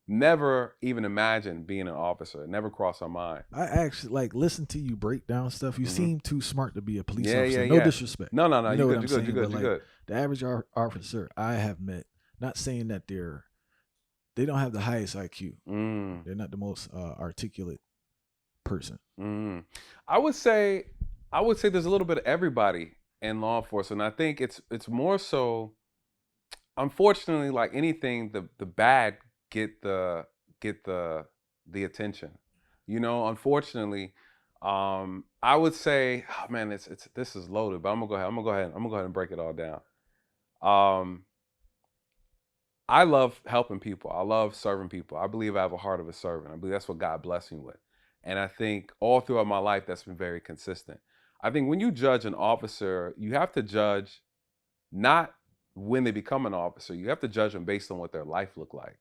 Speaker 2: never even imagined being an officer. It never crossed our mind.
Speaker 1: I actually like listen to you break down stuff. You
Speaker 2: Hmm.
Speaker 1: seem too smart to be a police
Speaker 2: Yeah, yeah,
Speaker 1: officer. No
Speaker 2: yeah.
Speaker 1: disrespect.
Speaker 2: No, no, no.
Speaker 1: You
Speaker 2: You
Speaker 1: know what
Speaker 2: good.
Speaker 1: I'm
Speaker 2: You good. You
Speaker 1: saying?
Speaker 2: good.
Speaker 1: But
Speaker 2: You
Speaker 1: like
Speaker 2: good.
Speaker 1: the average officer I have met, not saying that they don't have the highest IQ.
Speaker 2: Mm,
Speaker 1: They're not the most articulate person.
Speaker 2: mm. I would say, I would say there's a little bit of everybody in law enforcement. I think it's more so, unfortunately, like anything, the bad get the get the attention. You know, unfortunately, I would say, oh man, it's this is loaded, but I'm gonna go ahead and break it all down. Um, I love helping people. I love serving people. I believe I have a heart of a servant. I believe that's what God blessed me with. And I think all throughout my life, that's been very consistent. I think when you judge an officer, you have to judge not when they become an officer. You have to judge them based on what their life looked like.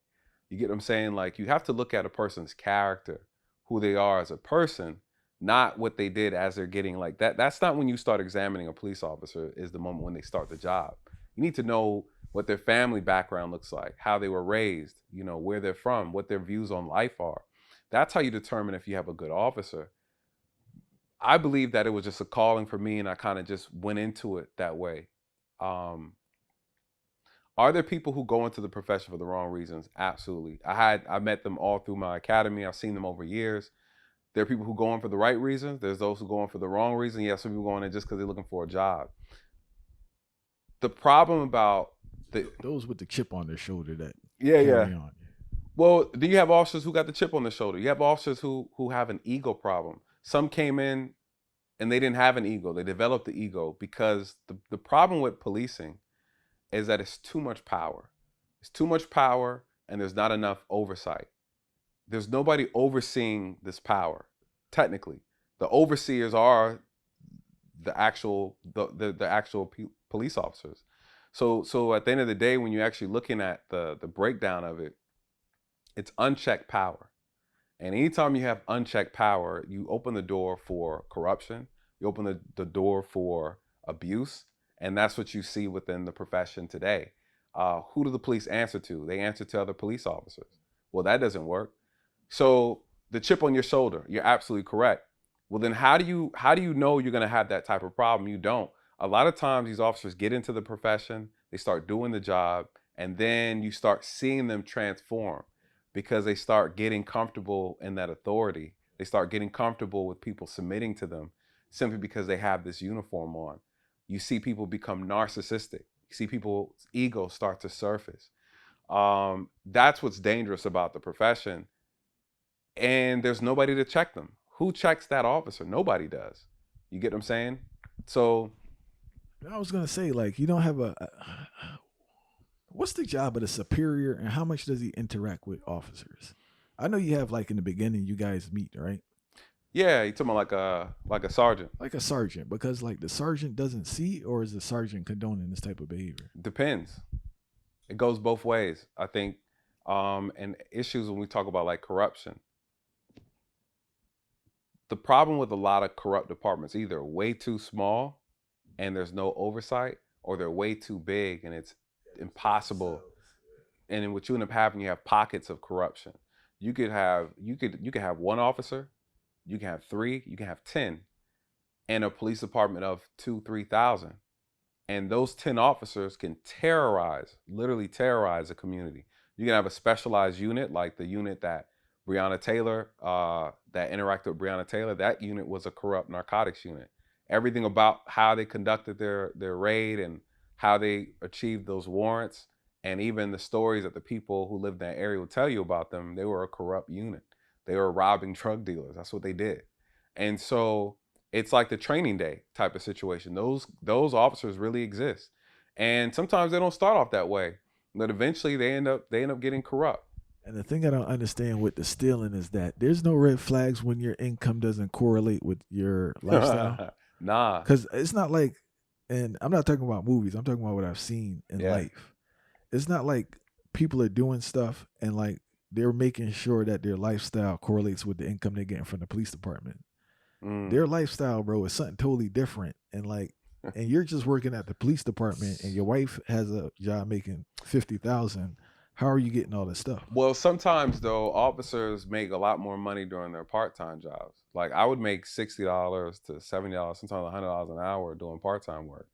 Speaker 2: You get what I'm saying? Like you have to look at a person's character, who they are as a person, not what they did as they're getting like that. That's not when you start examining a police officer, is the moment when they start the job. You need to know what their family background looks like, how they were raised, you know, where they're from, what their views on life are. That's how you determine if you have a good officer. I believe that it was just a calling for me and I kind of just went into it that way. Um, are there people who go into the profession for the wrong reasons? Absolutely. I met them all through my academy. I've seen them over years. There are people who go in for the right reasons. There's those who go in for the wrong reason. Yes, some people go in just because they're looking for a job. The problem about the
Speaker 1: Those with the chip on their shoulder that
Speaker 2: yeah, yeah.
Speaker 1: carry on.
Speaker 2: Well, do you have officers who got the chip on their shoulder? You have officers who have an ego problem. Some came in and they didn't have an ego. They developed the ego because the problem with policing is that it's too much power. It's too much power and there's not enough oversight. There's nobody overseeing this power, technically. The overseers are the actual police officers. So at the end of the day, when you're actually looking at the breakdown of it, it's unchecked power. And anytime you have unchecked power, you open the door for corruption, you open the door for abuse, and that's what you see within the profession today. Who do the police answer to? They answer to other police officers. Well, that doesn't work. So the chip on your shoulder, you're absolutely correct. Well, then how do you know you're going to have that type of problem? You don't. A lot of times these officers get into the profession, they start doing the job, and then you start seeing them transform because they start getting comfortable in that authority. They start getting comfortable with people submitting to them simply because they have this uniform on. You see people become narcissistic. You see people's egos start to surface. That's what's dangerous about the profession. And there's nobody to check them. Who checks that officer? Nobody does. You get what I'm saying? So
Speaker 1: I was gonna say like you don't have what's the job of the superior and how much does he interact with officers? I know you have like in the beginning you guys meet, right?
Speaker 2: yeah, you talking about like a sergeant.
Speaker 1: Like a sergeant, because like the sergeant doesn't see, or is the sergeant condoning this type of behavior?
Speaker 2: Depends. It goes both ways. I think and issues when we talk about like corruption. The problem with a lot of corrupt departments, either way too small and there's no oversight, or they're way too big and it's impossible. And then what you end up having, you have pockets of corruption. You could have one officer, you can have three, you can have 10 in a police department of 2,000, 3,000. And those 10 officers can literally terrorize a community. You can have a specialized unit like the unit that Breonna Taylor, that interacted with Breonna Taylor. That unit was a corrupt narcotics unit. Everything about how they conducted their raid and how they achieved those warrants, and even the stories that the people who lived in that area will tell you about them, they were a corrupt unit. They were robbing drug dealers. That's what they did. And so it's like the training day type of situation. Those officers really exist. And sometimes they don't start off that way, but eventually they end up getting corrupt.
Speaker 1: And the thing I don't understand with the stealing is that there's no red flags when your income doesn't correlate with your lifestyle.
Speaker 2: Nah.
Speaker 1: Because it's not like, and I'm not talking about movies, I'm talking about what I've seen in
Speaker 2: Yeah.
Speaker 1: life. It's not like people are doing stuff and like they're making sure that their lifestyle correlates with the income they're getting from the police department. Their lifestyle, bro, is something totally different. And like, and you're just working at the police department and your wife has a job making 50,000. How are you getting all this stuff?
Speaker 2: Well, sometimes though, officers make a lot more money during their part-time jobs. Like I would make $60 to $70, sometimes $100 an hour doing part-time work.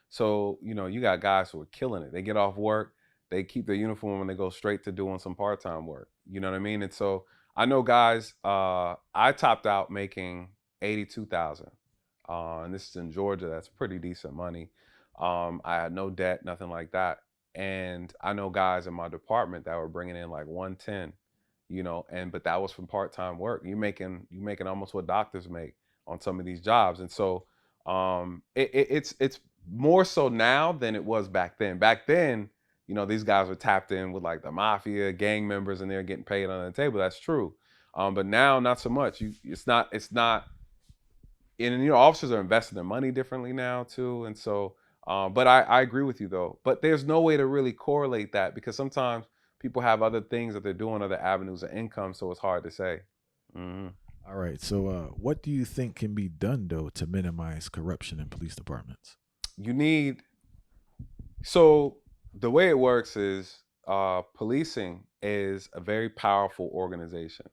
Speaker 2: So, you got guys who are killing it. They get off work, they keep their uniform and they go straight to doing some part-time work. You know what I mean? And so I know guys, I topped out making 82,000. And this is in Georgia. That's pretty decent money. I had no debt, nothing like that. And I know guys in my department that were bringing in like 110, but that was from part-time work. You making almost what doctors make on some of these jobs. And so it's more so now than it was back then. Back then, these guys were tapped in with like the mafia, gang members, and they're getting paid under the table. That's true. But now not so much. It's not and officers are investing their money differently now too. And so but I agree with you though. But there's no way to really correlate that because sometimes people have other things that they're doing, other avenues of income, so it's hard to say. Hmm.
Speaker 1: All right. So, what do you think can be done though to minimize corruption in police departments?
Speaker 2: You need So the way it works is policing is a very powerful organization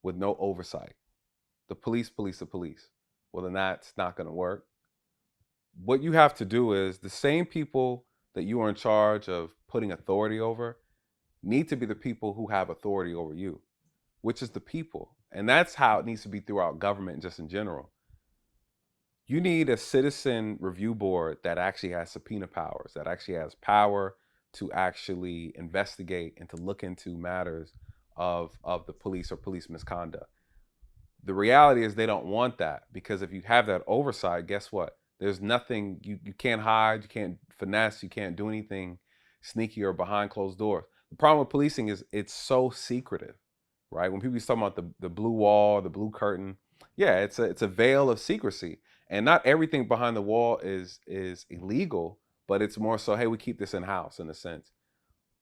Speaker 2: with no oversight. The police police the police. Well, then that's not going to work. What you have to do is the same people that you are in charge of putting authority over need to be the people who have authority over you, which is the people. And that's how it needs to be throughout government and just in general. You need a citizen review board that actually has subpoena powers, that actually has power to actually investigate and to look into matters of the police or police misconduct. The reality is they don't want that because if you have that oversight, guess what? There's nothing you can't hide, you can't finesse, you can't do anything sneaky or behind closed doors. The problem with policing is it's so secretive, right? When people talk about the blue wall, the blue curtain, yeah, it's a veil of secrecy. And not everything behind the wall is illegal, but it's more so, hey, we keep this in house in a sense.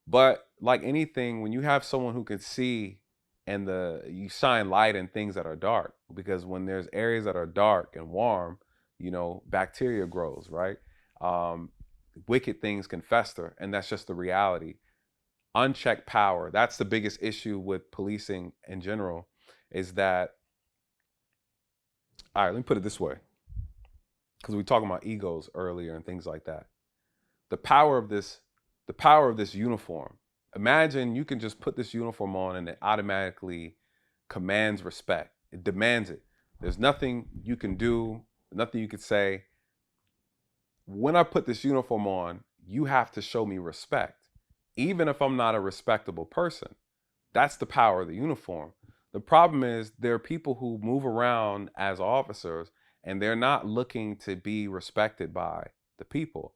Speaker 2: But like anything, when you have someone who can see and you shine light in things that are dark, because when there's areas that are dark and warm, bacteria grows, right? Um, Wicked things can fester, and that's just the reality. Unchecked power, that's the biggest issue with policing in general, is that, all right, let me put it this way, because we were talking about egos earlier and things like that. The power of this uniform. Imagine you can just put this uniform on and it automatically commands respect. It demands it. There's nothing you can do, nothing you can say. When I put this uniform on, you have to show me respect, even if I'm not a respectable person. That's the power of the uniform. The problem is there are people who move around as officers and they're not looking to be respected by the people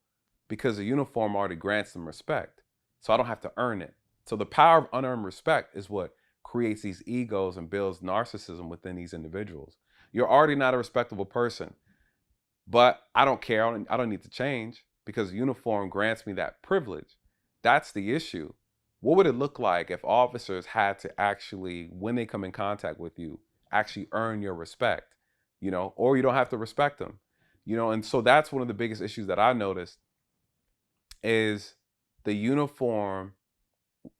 Speaker 2: because the uniform already grants them respect. So I don't have to earn it. So the power of unearned respect is what creates these egos and builds narcissism within these individuals. You're already not a respectable person, but I don't care. I don't need to change because the uniform grants me that privilege. That's the issue. What would it look like if officers had to actually, when they come in contact with you, actually earn your respect, or you don't have to respect them, and so that's one of the biggest issues that I noticed is the uniform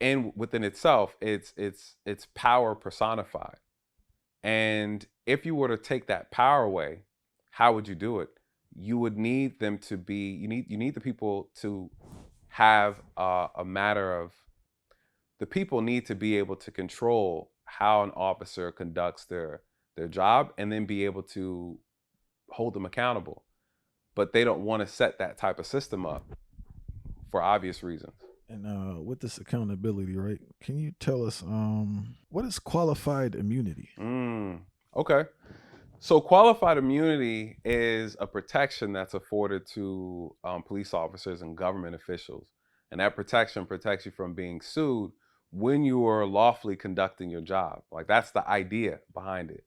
Speaker 2: and within itself, it's power personified. And if you were to take that power away, how would you do it? You would need them to be, you need the people to have a matter of, the people need to be able to control how an officer conducts their job and then be able to hold them accountable. But they don't want to set that type of system up for obvious reasons.
Speaker 1: And with this accountability, right? Can you tell us what is qualified immunity?
Speaker 2: Okay. So qualified immunity is a protection that's afforded to police officers and government officials. And that protection protects you from being sued when you are lawfully conducting your job. Like that's the idea behind it.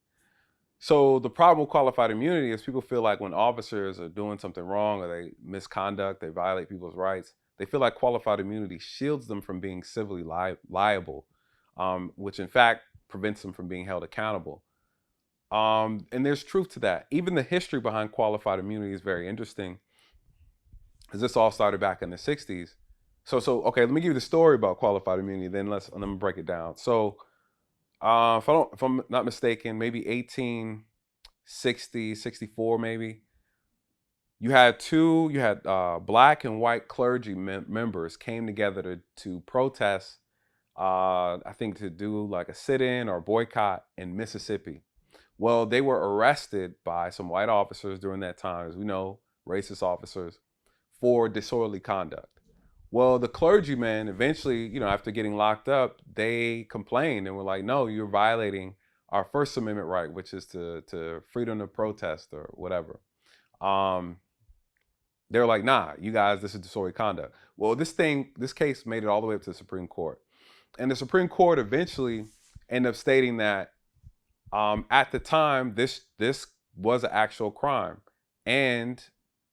Speaker 2: So the problem with qualified immunity is people feel like when officers are doing something wrong or they misconduct, they violate people's rights, they feel like qualified immunity shields them from being civilly liable, which in fact prevents them from being held accountable. And there's truth to that. Even the history behind qualified immunity is very interesting, because this all started back in the 60s. Okay, let me give you the story about qualified immunity. Then let me break it down. So, if I'm not mistaken, maybe 1860, 64, maybe. You had black and white clergy members came together to protest. I think to do like a sit-in or boycott in Mississippi. Well, they were arrested by some white officers during that time, as we know, racist officers, for disorderly conduct. Well, the clergymen eventually, after getting locked up, they complained and were like, "No, you're violating our First Amendment right, which is to freedom of protest or whatever." Um, they were like, "Nah, you guys, this is disorderly conduct." Well, this case made it all the way up to the Supreme Court, and the Supreme Court eventually ended up stating that at the time this was an actual crime, and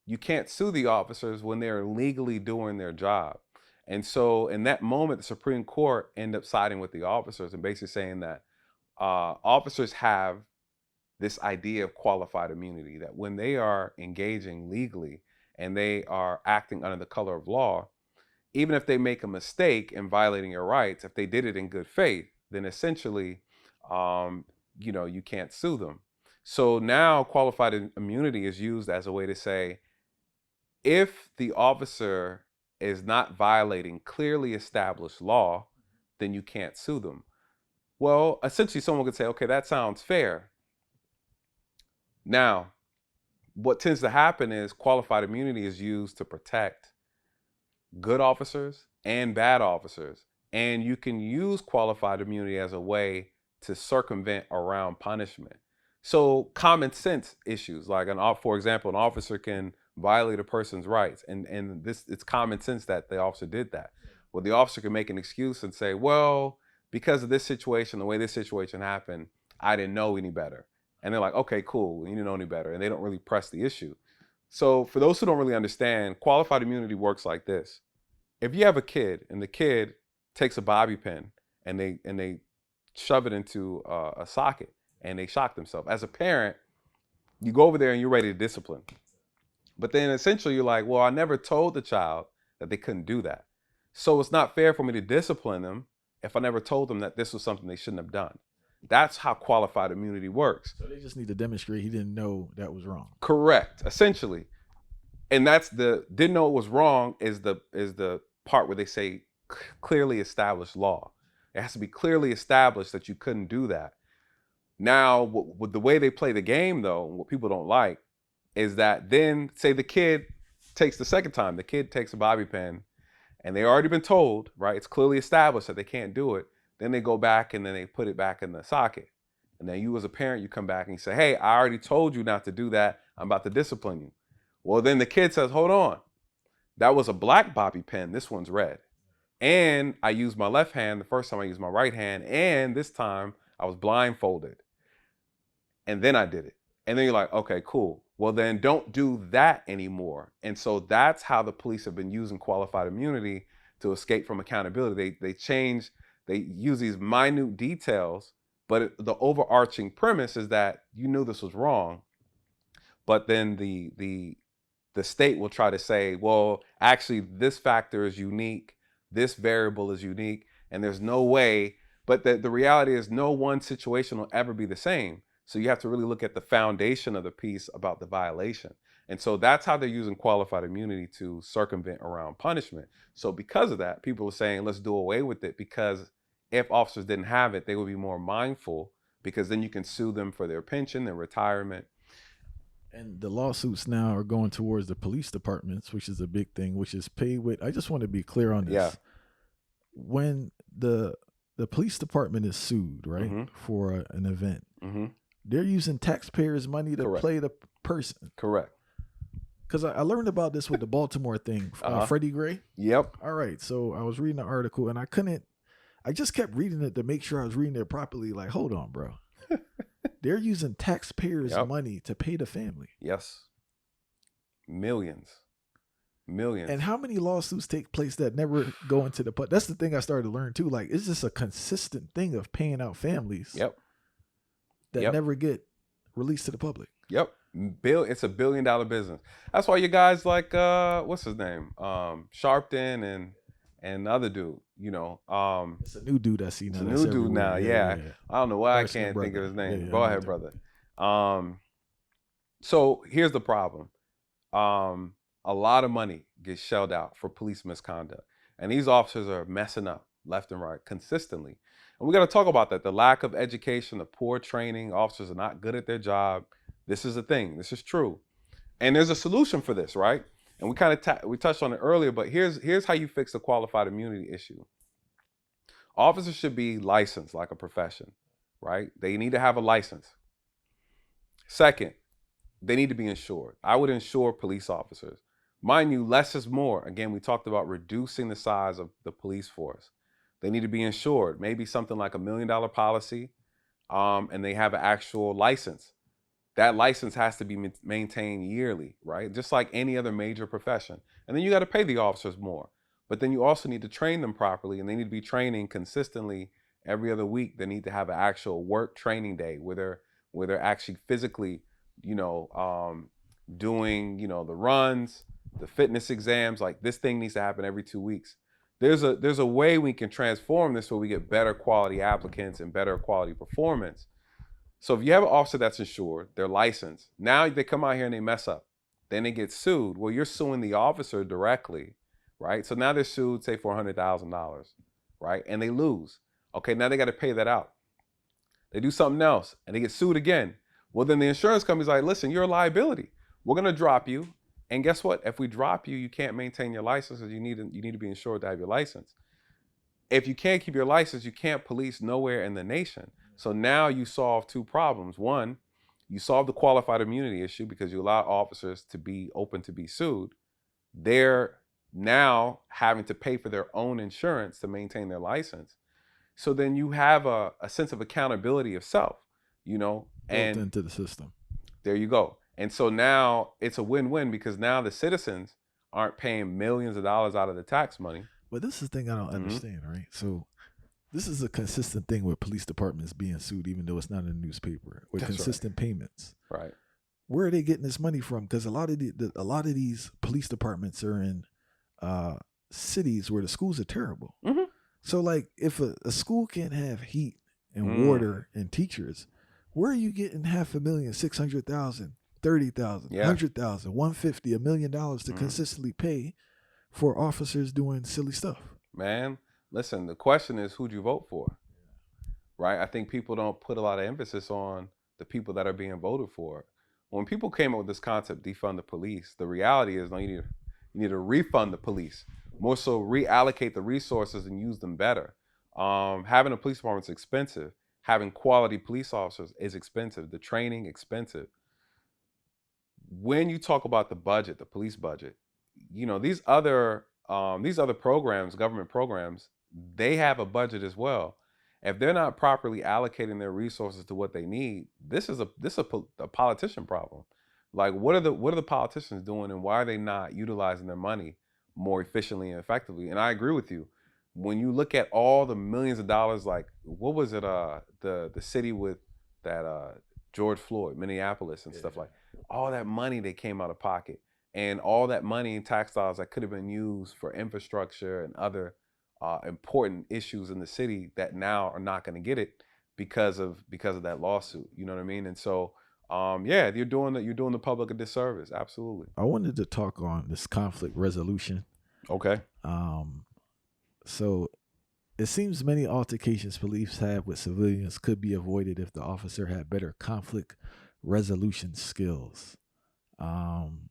Speaker 2: you can't sue the officers when they're legally doing their job. And so in that moment, the Supreme Court ended up siding with the officers and basically saying that officers have this idea of qualified immunity, that when they are engaging legally and they are acting under the color of law, even if they make a mistake in violating your rights, if they did it in good faith, then essentially, you can't sue them. So now qualified immunity is used as a way to say, if the officer is not violating clearly established law, then you can't sue them. Well, essentially, someone could say, okay, that sounds fair. Now, what tends to happen is qualified immunity is used to protect good officers and bad officers. And you can use qualified immunity as a way to circumvent around punishment. So common sense issues, like for example, an officer can violate a person's rights, and it's common sense that the officer did that. Well, the officer can make an excuse and say, well, because of this situation, the way this situation happened, I didn't know any better. And they're like, okay, cool, you didn't know any better, and they don't really press the issue. So for those who don't really understand, qualified immunity works like this. If you have a kid and the kid takes a bobby pin and they shove it into a socket and they shock themselves, as a parent, you go over there and you're ready to discipline. But then essentially you're like, well, I never told the child that they couldn't do that. So it's not fair for me to discipline them if I never told them that this was something they shouldn't have done. That's how qualified immunity works.
Speaker 1: So they just need to demonstrate he didn't know that was wrong.
Speaker 2: Correct, essentially. And that's the didn't know it was wrong is the part where they say clearly established law. It has to be clearly established that you couldn't do that. Now, with the way they play the game, though, what people don't like is that then, say the kid takes the second time, the kid takes a bobby pin, and they already been told, right? It's clearly established that they can't do it. Then they go back and then they put it back in the socket. And then you as a parent, you come back and you say, hey, I already told you not to do that. I'm about to discipline you. Well, then the kid says, hold on. That was a black bobby pin. This one's red. And I used my left hand the first time I used my right hand. And this time I was blindfolded. And then I did it. And then you're like, okay, cool. Well, then don't do that anymore. And so that's how the police have been using qualified immunity to escape from accountability. They use these minute details, but the overarching premise is that you knew this was wrong. But then the state will try to say, well, actually, this factor is unique. This variable is unique. And there's no way. But the reality is no one situation will ever be the same. So you have to really look at the foundation of the piece about the violation. And so that's how they're using qualified immunity to circumvent around punishment. So because of that, people are saying, let's do away with it, because if officers didn't have it, they would be more mindful, because then you can sue them for their pension, their retirement.
Speaker 1: And the lawsuits now are going towards the police departments, which is a big thing, which is paid with. I just want to be clear on this.
Speaker 2: Yeah.
Speaker 1: When the police department is sued, right, for an event, they're using taxpayers' money to play the person.
Speaker 2: Correct.
Speaker 1: Because I learned about this with the Baltimore thing, Freddie Gray.
Speaker 2: Yep.
Speaker 1: All right. So I was reading an article and I just kept reading it to make sure I was reading it properly. Like, hold on, bro. They're using taxpayers' money to pay the family.
Speaker 2: Yes. Millions.
Speaker 1: And how many lawsuits take place that never go into the public? That's the thing I started to learn too. Like, it's just a consistent thing of paying out families. That never get released to the public.
Speaker 2: It's $1 billion business. That's why you guys like what's his name? Sharpton and and the other dude,
Speaker 1: It's a new dude I see
Speaker 2: it's
Speaker 1: now.
Speaker 2: a
Speaker 1: That's
Speaker 2: new dude
Speaker 1: everywhere.
Speaker 2: now.
Speaker 1: Yeah, yeah,
Speaker 2: Yeah,
Speaker 1: yeah.
Speaker 2: I don't know why I
Speaker 1: Dark-skinned
Speaker 2: can't think of
Speaker 1: brother.
Speaker 2: his
Speaker 1: Yeah,
Speaker 2: name.
Speaker 1: yeah. I
Speaker 2: Go
Speaker 1: know
Speaker 2: ahead,
Speaker 1: what you're
Speaker 2: brother. Um, so here's the problem. A lot of money gets shelled out for police misconduct, and these officers are messing up left and right consistently. And we got to talk about that. The lack of education, the poor training, officers are not good at their job. This is a thing. This is true. And there's a solution for this, right? And we kind of we touched on it earlier, but here's how you fix the qualified immunity issue. Officers should be licensed like a profession, right? They need to have a license. Second, they need to be insured. I would insure police officers. Mind you, less is more. Again, we talked about reducing the size of the police force. They need to be insured, maybe something like $1 million policy, and they have an actual license. That license has to be maintained yearly, right? Just like any other major profession. And then you got to pay the officers more. But then you also need to train them properly, and they need to be training consistently every other week. They need to have an actual work training day where they're actually physically, you know, doing, the runs, the fitness exams. Like this thing needs to happen every 2 weeks. There's a way we can transform this so we get better quality applicants and better quality performance. So if you have an officer that's insured, they're licensed, now they come out here and they mess up, then they get sued. Well, you're suing the officer directly, right? So now they're sued, say, for $100,000, right? And they lose. Okay, now they got to pay that out. They do something else and they get sued again. Well, then the insurance company's like, listen, you're a liability. We're gonna drop you. And guess what? If we drop you, you can't maintain your license because you need to be insured to have your license. If you can't keep your license, you can't police nowhere in the nation. So now you solve two problems. One, you solve the qualified immunity issue because you allow officers to be open to be sued. They're now having to pay for their own insurance to maintain their license. So then you have a sense of accountability of self,
Speaker 1: Built
Speaker 2: and
Speaker 1: into the system.
Speaker 2: there you go. And so now it's a win-win because now the citizens aren't paying millions of dollars out of the tax money.
Speaker 1: But this is the thing I don't understand, right? So this is a consistent thing with police departments being sued, even though it's not in the newspaper, with
Speaker 2: That's
Speaker 1: consistent payments.
Speaker 2: Right.
Speaker 1: Where are they getting this money from? Because a lot of these police departments are in cities where the schools are terrible.
Speaker 2: Mm-hmm.
Speaker 1: So, like, if a school can't have heat and water and teachers, where are you getting $500,000, $600,000, $30,000,
Speaker 2: Yeah.
Speaker 1: $100,000, $150,000, $1 million to consistently pay for officers doing silly stuff?
Speaker 2: Man, listen, the question is who'd you vote for? Right? I think people don't put a lot of emphasis on the people that are being voted for. When people came up with this concept, defund the police, the reality is, no, you need to refund the police. More so reallocate the resources and use them better. Having a police department is expensive. Having quality police officers is expensive. The training, expensive. When you talk about the budget, the police budget, these other programs, government programs, they have a budget as well. If they're not properly allocating their resources to what they need, this is a politician problem. Like, what are the politicians doing, and why are they not utilizing their money more efficiently and effectively? And I agree with you. When you look at all the millions of dollars, like what was it? The city with that George Floyd, Minneapolis, and stuff like all that money that came out of pocket, and all that money in tax dollars that could have been used for infrastructure and other important issues in the city that now are not going to get it because of that lawsuit. You know what I mean? And so, yeah, you're doing the public a disservice. Absolutely.
Speaker 1: I wanted to talk on this conflict resolution.
Speaker 2: Okay.
Speaker 1: So it seems many altercations police have with civilians could be avoided if the officer had better conflict resolution skills. And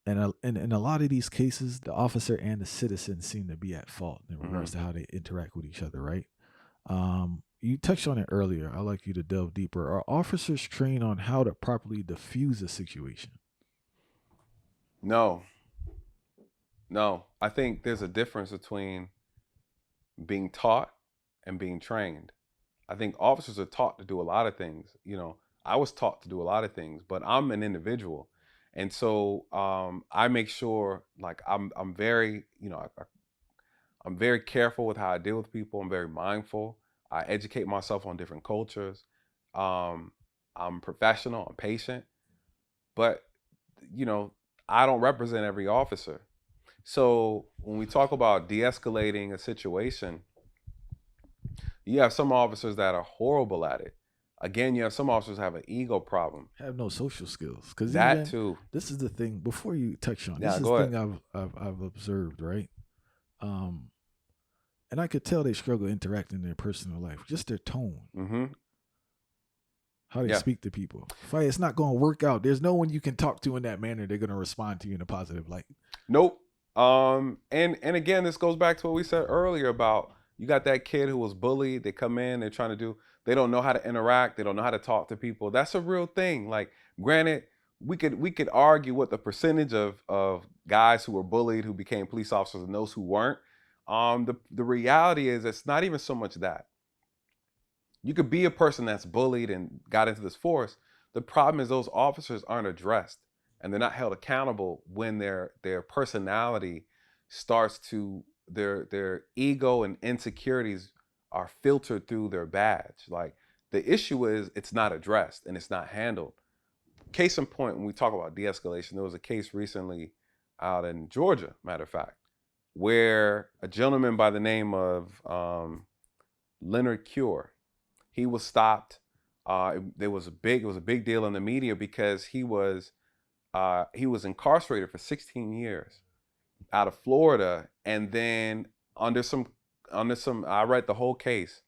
Speaker 1: in a lot of these cases, the officer and the citizen seem to be at fault in regards to how they interact with each other, right? You touched on it earlier. I'd like you to delve deeper. Are officers trained on how to properly diffuse a situation?
Speaker 2: No. I think there's a difference between being taught and being trained. I think officers are taught to do a lot of things. I was taught to do a lot of things, but I'm an individual. And so I make sure, like, I'm very, I'm very careful with how I deal with people. I'm very mindful. I educate myself on different cultures. I'm professional. I'm patient. But, I don't represent every officer. So when we talk about de-escalating a situation, you have some officers that are horrible at it. Again, you have some officers have an ego problem.
Speaker 1: Have no social skills. Because
Speaker 2: That
Speaker 1: even
Speaker 2: too.
Speaker 1: this is the thing. Before you touch on this
Speaker 2: Yeah,
Speaker 1: is
Speaker 2: go
Speaker 1: the
Speaker 2: ahead.
Speaker 1: thing I've observed, right? Um, and I could tell they struggle interacting in their personal life. Just their tone,
Speaker 2: Mm-hmm.
Speaker 1: how they
Speaker 2: Yeah.
Speaker 1: speak to people. It's not going to work out. There's no one you can talk to in that manner. They're going to respond to you in a positive light.
Speaker 2: Nope. And again, this goes back to what we said earlier about you got that kid who was bullied. They come in, they're trying to do, they don't know how to interact, they don't know how to talk to people. That's a real thing. Like, granted, we could argue what the percentage of guys who were bullied who became police officers and those who weren't. The reality is it's not even so much that. You could be a person that's bullied and got into this force. The problem is those officers aren't addressed and they're not held accountable when their personality starts to their ego and insecurities are filtered through their badge. Like, the issue is it's not addressed and it's not handled. Case in point, when we talk about de-escalation, there was a case recently out in Georgia, matter of fact, where a gentleman by the name of Leonard Cure, he was stopped. It was a big deal in the media because he was incarcerated for 16 years out of Florida, and then under some I read the whole case,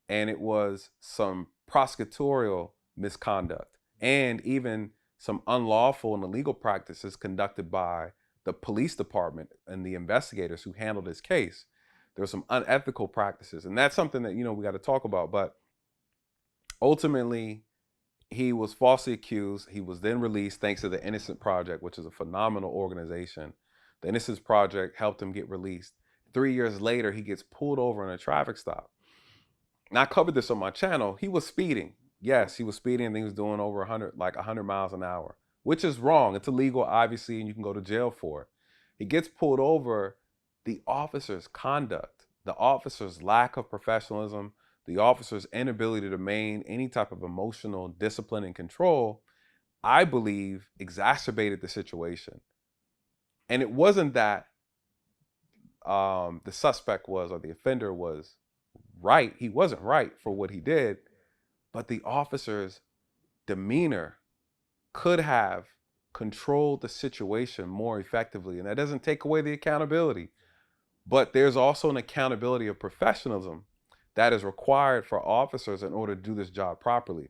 Speaker 2: and it was some prosecutorial misconduct and even some unlawful and illegal practices conducted by the police department and the investigators who handled this case. There were some unethical practices, and that's something that we got to talk about. But ultimately, he was falsely accused. He was then released thanks to the Innocent Project, which is a phenomenal organization. The Innocence Project helped him get released. 3 years later, he gets pulled over in a traffic stop. Now, I covered this on my channel. He was speeding. Yes, he was speeding, and he was doing over 100 miles an hour, which is wrong. It's illegal, obviously, and you can go to jail for it. He gets pulled over. The officer's conduct, the officer's lack of professionalism, the officer's inability to maintain any type of emotional discipline and control, I believe, exacerbated the situation. And it wasn't that the suspect was, or the offender was right. He wasn't right for what he did, but the officer's demeanor could have controlled the situation more effectively. And that doesn't take away the accountability, but there's also an accountability of professionalism that is required for officers in order to do this job properly.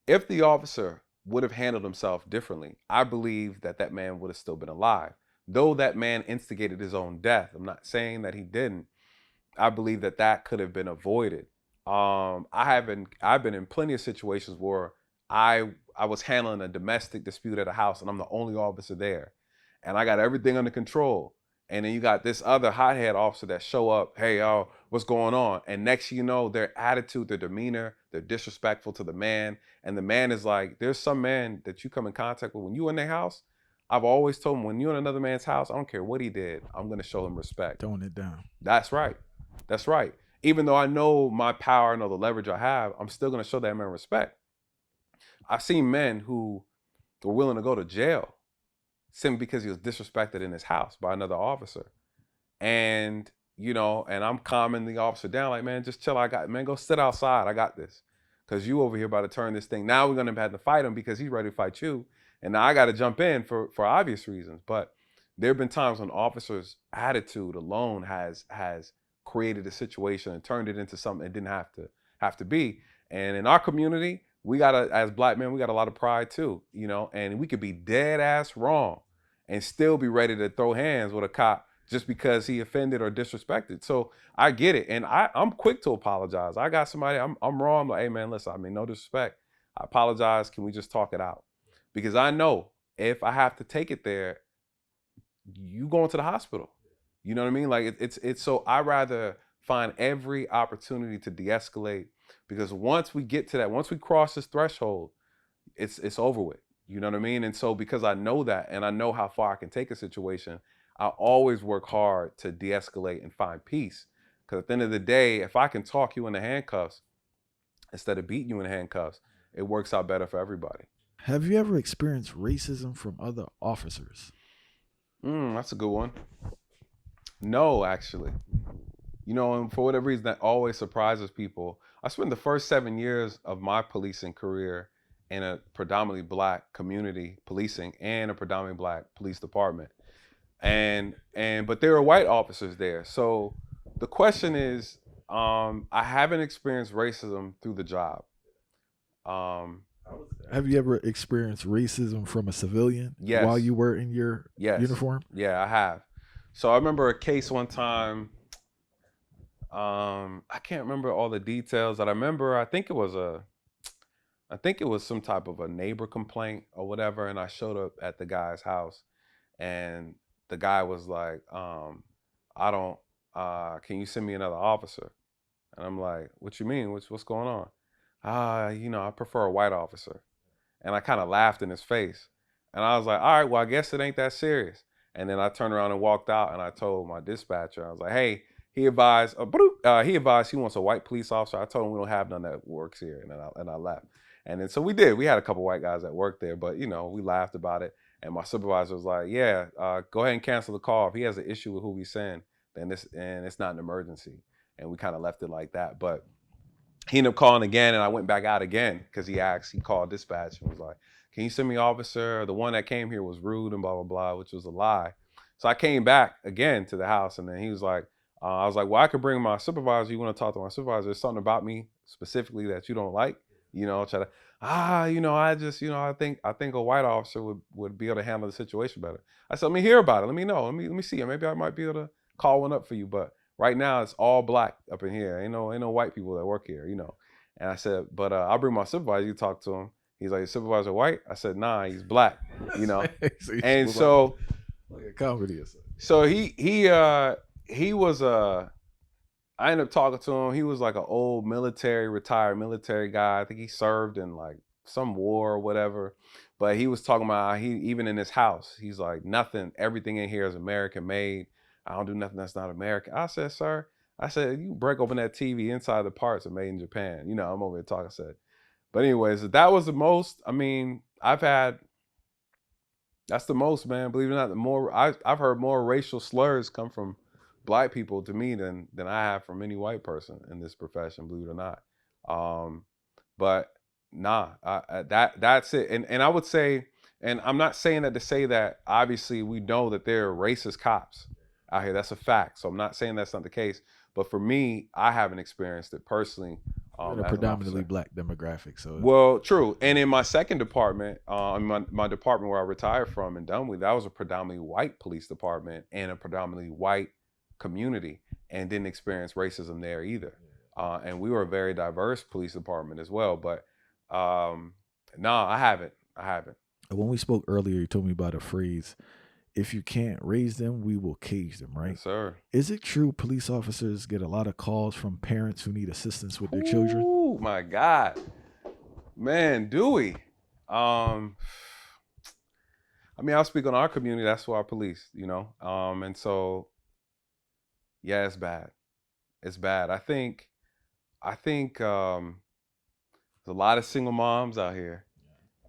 Speaker 2: If the officer would have handled himself differently, I believe that that man would have still been alive. Though that man instigated his own death, I'm not saying that he didn't. I believe that that could have been avoided. I've been in plenty of situations where I was handling a domestic dispute at a house and I'm the only officer there, and I got everything under control. And then you got this other hothead officer that show up, hey, y'all, what's going on? And next you know, their attitude, their demeanor, they're disrespectful to the man. And the man is like, there's some man that you come in contact with when you in their house. I've always told him, when you're in another man's house, I don't care what he did, I'm going to show him respect.
Speaker 1: Tone it down.
Speaker 2: That's right. That's right. Even though I know my power, I know the leverage I have, I'm still going to show that man respect. I've seen men who were willing to go to jail simply because he was disrespected in his house by another officer. And, and I'm calming the officer down, like, man, just chill. Man, go sit outside. I got this. Because you over here about to turn this thing. Now we're going to have to fight him because he's ready to fight you. And now I got to jump in for obvious reasons. But there have been times when officers' attitude alone has created a situation and turned it into something it didn't have to be. And in our community, we gotta, as black men, we got a lot of pride too, and we could be dead ass wrong and still be ready to throw hands with a cop just because he offended or disrespected. So I get it. And I'm quick to apologize. I got somebody, I'm wrong. I'm like, hey man, listen, I mean, no disrespect. I apologize. Can we just talk it out? Because I know if I have to take it there, you going to the hospital. You know what I mean? Like it's so I rather find every opportunity to de-escalate, because once we get to that, once we cross this threshold, it's over with. You know what I mean? And so because I know that and I know how far I can take a situation, I always work hard to de-escalate and find peace. Because at the end of the day, if I can talk you into handcuffs instead of beating you in handcuffs, it works out better for everybody.
Speaker 1: Have you ever experienced racism from other officers?
Speaker 2: That's a good one. No, actually. You know, and for whatever reason, that always surprises people. I spent the first 7 years of my policing career in a predominantly black community policing and a predominantly black police department. But there were white officers there. So the question is, I haven't experienced racism through the job. Um,
Speaker 1: Have you ever experienced racism from a civilian while
Speaker 2: yes,
Speaker 1: you were in your
Speaker 2: yes,
Speaker 1: uniform?
Speaker 2: yeah, I have. So I remember a case one time. I can't remember all the details. That I remember, I think it was some type of a neighbor complaint or whatever, and I showed up at the guy's house, and the guy was like, "I don't. Can you send me another officer?" And I'm like, "What you mean? What's going on?" You know, I prefer a white officer. And I kind of laughed in his face. And I was like, all right, well, I guess it ain't that serious. And then I turned around and walked out, and I told my dispatcher, I was like, hey, he advised he wants a white police officer. I told him we don't have none that works here. And I left. And then so we did. We had a couple white guys that worked there, but you know, we laughed about it. And my supervisor was like, yeah, go ahead and cancel the call. If he has an issue with who we send, then it's not an emergency. And we kind of left it like that. But he ended up calling again, and I went back out again because he called dispatch and was like, can you send me officer? The one that came here was rude and blah, blah, blah, which was a lie. So I came back again to the house, and then he was like, I was like, well, I could bring my supervisor. You want to talk to my supervisor? There's something about me specifically that you don't like, you know, try to, you know, I just, you know, I think a white officer would be able to handle the situation better. I said, let me hear about it. Let me know. Let me see it. Maybe I might be able to call one up for you. But right now it's all black up in here. Ain't no white people that work here, you know. And I said, but I'll bring my supervisor. You talk to him. He's like, supervisor white? I said, nah, he's black, you know.
Speaker 1: So you
Speaker 2: And
Speaker 1: was
Speaker 2: so
Speaker 1: like a comedy or something.
Speaker 2: so he was I ended up talking to him. He was like an old retired military guy. I think he served in like some war or whatever. But he was talking about he even in his house, he's like, nothing, everything in here is American made. I don't do nothing that's not American. I said, sir, I said, you break open that TV, inside the parts are made in Japan. You know, I'm over here talking. I said, but anyways, that was the most. I mean, that's the most, man. Believe it or not, I've heard more racial slurs come from black people to me than I have from any white person in this profession. Believe it or not. Um, but nah, that's it. And I would say, and I'm not saying that to say that. Obviously, we know that there are racist cops out here. That's a fact. So I'm not saying that's not the case. But for me, I haven't experienced it personally.
Speaker 1: In a
Speaker 2: As an
Speaker 1: predominantly
Speaker 2: officer.
Speaker 1: black demographic, so
Speaker 2: Well, true. And in my second department, my department where I retired from in Dunwoody, that was a predominantly white police department and a predominantly white community, and didn't experience racism there either. And we were a very diverse police department as well. But no, I haven't. I haven't.
Speaker 1: when we spoke earlier, you told me about a phrase: "If you can't raise them, we will cage them." Right?
Speaker 2: Yes, sir.
Speaker 1: Is it true police officers get a lot of calls from parents who need assistance with their children?
Speaker 2: Oh my God, man, Dewey. Um, I mean, I'll speak on our community. That's who our police, you know. And so yeah, it's bad. It's bad. I think there's a lot of single moms out here,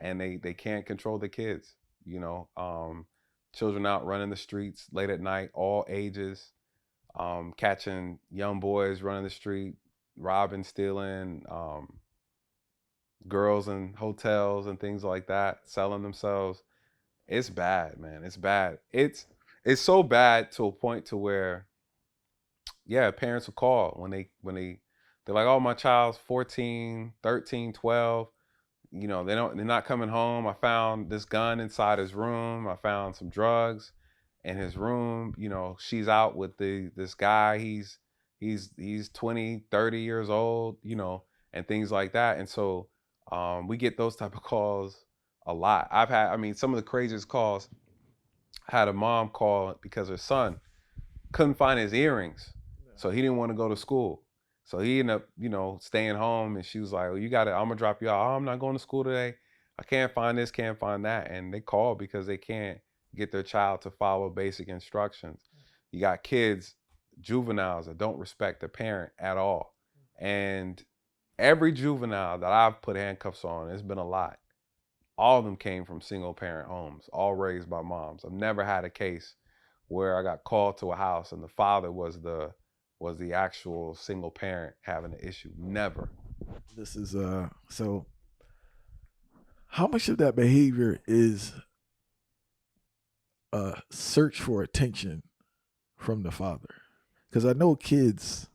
Speaker 2: and they can't control the kids. You know, children out running the streets late at night, all ages, catching young boys running the street, robbing, stealing, girls in hotels and things like that, selling themselves. It's bad, man. It's bad. It's so bad to a point to where, yeah, parents will call they're like, oh, my child's 14, 13, 12. You know, they're not coming home. I found this gun inside his room. I found some drugs in his room. You know, she's out with this guy. He's 20, 30 years old, you know, and things like that. And so we get those type of calls a lot. I mean, some of the craziest calls, I had a mom call because her son couldn't find his earrings. So he didn't want to go to school. So he ended up, you know, staying home, and she was like, well, I'm gonna drop you off. Oh, I'm not going to school today. I can't find this, can't find that. And they call because they can't get their child to follow basic instructions. You got kids, juveniles that don't respect the parent at all. And every juvenile that I've put handcuffs on, it's been a lot. All of them came from single parent homes, all raised by moms. I've never had a case where I got called to a house and the father was the actual single parent having an issue. Never.
Speaker 1: This is so how much of that behavior is a search for attention from the father? Because I know kids,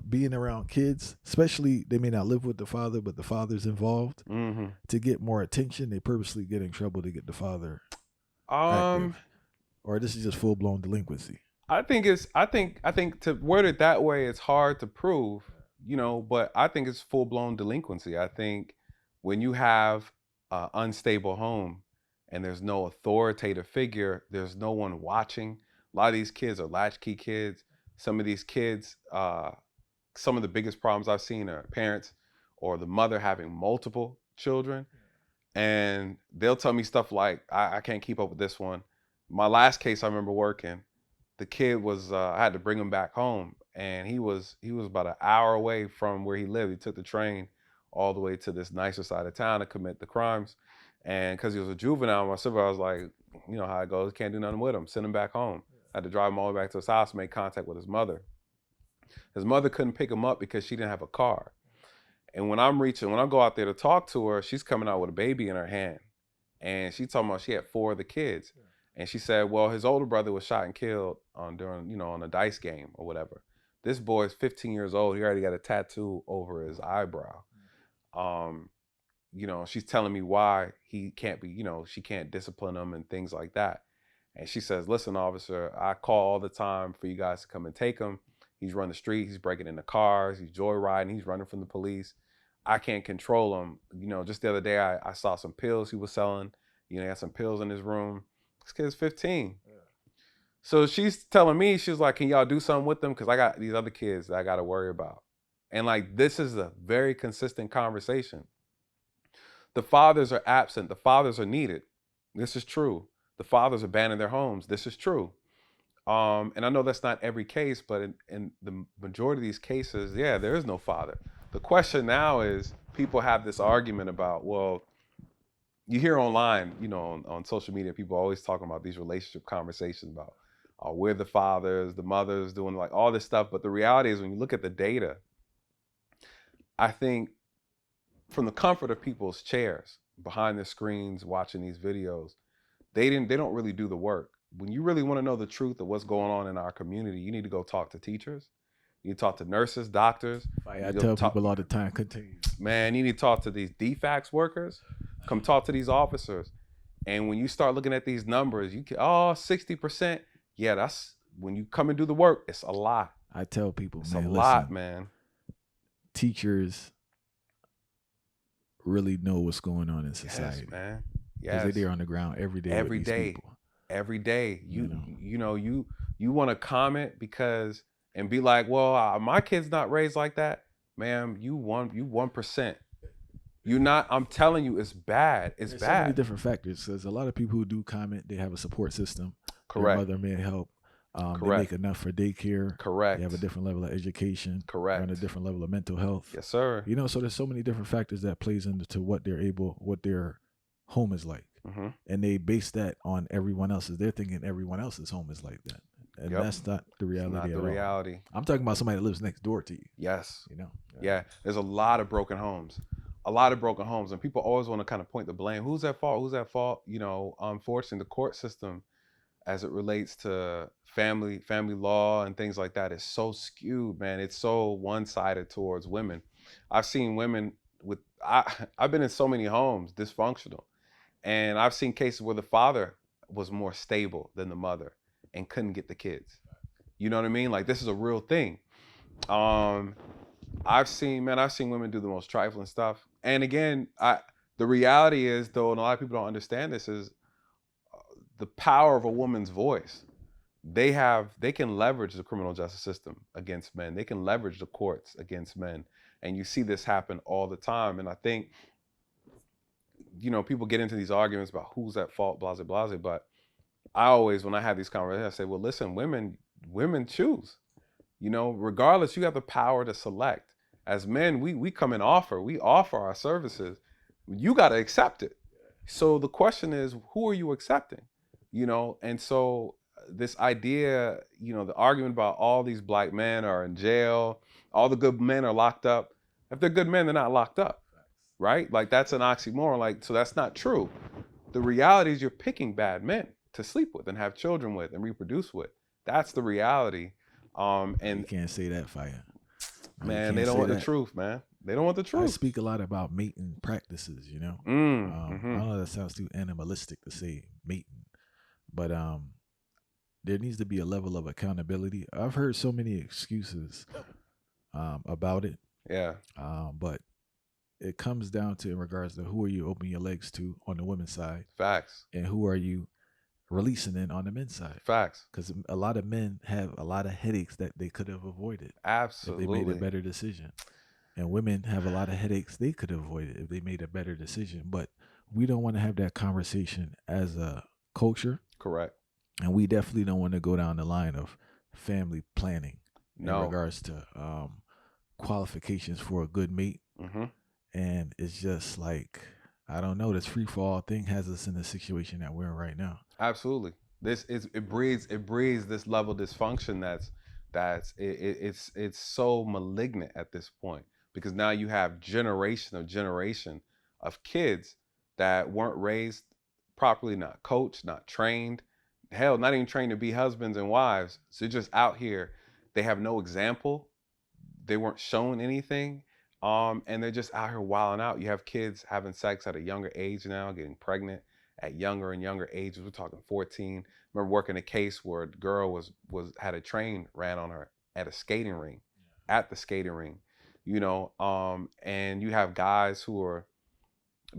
Speaker 1: being around kids, especially they may not live with the father, but the father's involved.
Speaker 2: Mm-hmm.
Speaker 1: To get more attention, they purposely get in trouble to get the father
Speaker 2: Um,
Speaker 1: active. Or this is just full blown delinquency.
Speaker 2: I think to word it that way, it's hard to prove, but I think it's full blown delinquency. I think when you have an unstable home and there's no authoritative figure, there's no one watching. A lot of these kids are latchkey kids. Some of these kids, some of the biggest problems I've seen are parents or the mother having multiple children. And they'll tell me stuff like, I can't keep up with this one. My last case I remember working, the kid was, I had to bring him back home, and he was about an hour away from where he lived. He took the train all the way to this nicer side of town to commit the crimes. And because he was a juvenile, my supervisor was like, you know how it goes, can't do nothing with him, send him back home. I had to drive him all the way back to his house, make contact with his mother. His mother couldn't pick him up because she didn't have a car. And when I go out there to talk to her, she's coming out with a baby in her hand. And she talking about she had 4 of the kids. And she said, well, his older brother was shot and killed on a dice game or whatever. This boy is 15 years old. He already got a tattoo over his eyebrow. She's telling me why he can't be, she can't discipline him and things like that. And she says, listen, officer, I call all the time for you guys to come and take him. He's running the street. He's breaking into cars. He's joyriding. He's running from the police. I can't control him. Just the other day, I saw some pills he was selling. He had some pills in his room. This kid's 15. Yeah. So she's telling me, she's like, can y'all do something with them? Because I got these other kids that I got to worry about. And like, this is a very consistent conversation. The fathers are absent. The fathers are needed. This is true. The fathers abandon their homes. This is true. And I know that's not every case, but in the majority of these cases, yeah, there is no father. The question now is, people have this argument about, well, you hear online, on social media, people always talking about these relationship conversations about, we're the fathers, the mothers doing like all this stuff. But the reality is, when you look at the data, I think from the comfort of people's chairs, behind their screens, watching these videos, they don't really do the work. When you really want to know the truth of what's going on in our community, you need to go talk to teachers. You need to talk to nurses, doctors.
Speaker 1: I tell people all the time, continue.
Speaker 2: Man, you need to talk to these DFACS workers. Come talk to these officers. And when you start looking at these numbers, 60%. Yeah, that's when you come and do the work, it's a lot.
Speaker 1: I tell people,
Speaker 2: it's a lot, man.
Speaker 1: Teachers really know what's going on in society.
Speaker 2: Yes, man.
Speaker 1: Yes. Because they're there on the ground every day.
Speaker 2: Every day.
Speaker 1: People.
Speaker 2: Every day. You want to comment because and be like, well, my kid's not raised like that. Ma'am, you 1%. You're not, I'm telling you, it's bad. There's bad. So
Speaker 1: many different factors. There's a lot of people who do comment, they have a support system.
Speaker 2: Correct.
Speaker 1: Their mother may help.
Speaker 2: Correct.
Speaker 1: They make enough for daycare.
Speaker 2: Correct.
Speaker 1: They have a different level of education.
Speaker 2: Correct.
Speaker 1: And a different level of mental health.
Speaker 2: Yes, sir.
Speaker 1: So there's so many different factors that plays into what their home is like. Mm-hmm. And they base that on everyone else's. They're thinking everyone else's home is like that. And that's not the reality at all. Not the reality. I'm talking about somebody that lives next door to you.
Speaker 2: Yes. Yeah. There's a lot of broken homes. And people always want to kind of point the blame. Who's at fault? Unfortunately, the court system, as it relates to family law and things like that, is so skewed, man. It's so one-sided towards women. I've seen women I've been in so many homes dysfunctional, and I've seen cases where the father was more stable than the mother and couldn't get the kids. You know what I mean? Like, this is a real thing. I've seen women do the most trifling stuff. And again, the reality is, though, and a lot of people don't understand this, is the power of a woman's voice. They can leverage the criminal justice system against men. They can leverage the courts against men. And you see this happen all the time. And I think, people get into these arguments about who's at fault, blah, blah, blah. But I always, when I have these conversations, I say, well, listen, women choose. Regardless, you have the power to select. As men, we come and we offer our services. You got to accept it. So the question is, who are you accepting? And so this idea, the argument about all these black men are in jail, all the good men are locked up. If they're good men, they're not locked up, right? Like that's an oxymoron. Like, so that's not true. The reality is you're picking bad men to sleep with and have children with and reproduce with. That's the reality.
Speaker 1: You
Speaker 2: And
Speaker 1: can't say that, Fire.
Speaker 2: man, they don't want the truth, man. They don't want the
Speaker 1: I
Speaker 2: truth.
Speaker 1: speak a lot about mating practices, I
Speaker 2: Mm-hmm.
Speaker 1: don't know if that sounds too animalistic to say mating, but there needs to be a level of accountability. I've heard so many excuses about it,
Speaker 2: Yeah.
Speaker 1: but it comes down to in regards to who are you opening your legs to on the women's side,
Speaker 2: Facts.
Speaker 1: and who are you releasing in on the men's side.
Speaker 2: Facts.
Speaker 1: Because a lot of men have a lot of headaches that they could have avoided
Speaker 2: Absolutely.
Speaker 1: if they made a better decision. And women have a lot of headaches they could have avoided if they made a better decision. But we don't want to have that conversation as a culture.
Speaker 2: Correct.
Speaker 1: And we definitely don't want to go down the line of family planning in regards to qualifications for a good mate.
Speaker 2: Mm-hmm.
Speaker 1: And it's just like, I don't know, this free fall thing has us in the situation that we're in right now.
Speaker 2: Absolutely. It breeds this level of dysfunction it's so malignant at this point, because now you have generation of kids that weren't raised properly, not coached, not trained, hell, not even trained to be husbands and wives. So they're just out here. They have no example. They weren't shown anything. And they're just out here wilding out. You have kids having sex at a younger age now, getting pregnant at younger and younger ages. We're talking 14. I remember working a case where a girl had a train ran on her at a skating ring, at the skating ring, and you have guys who are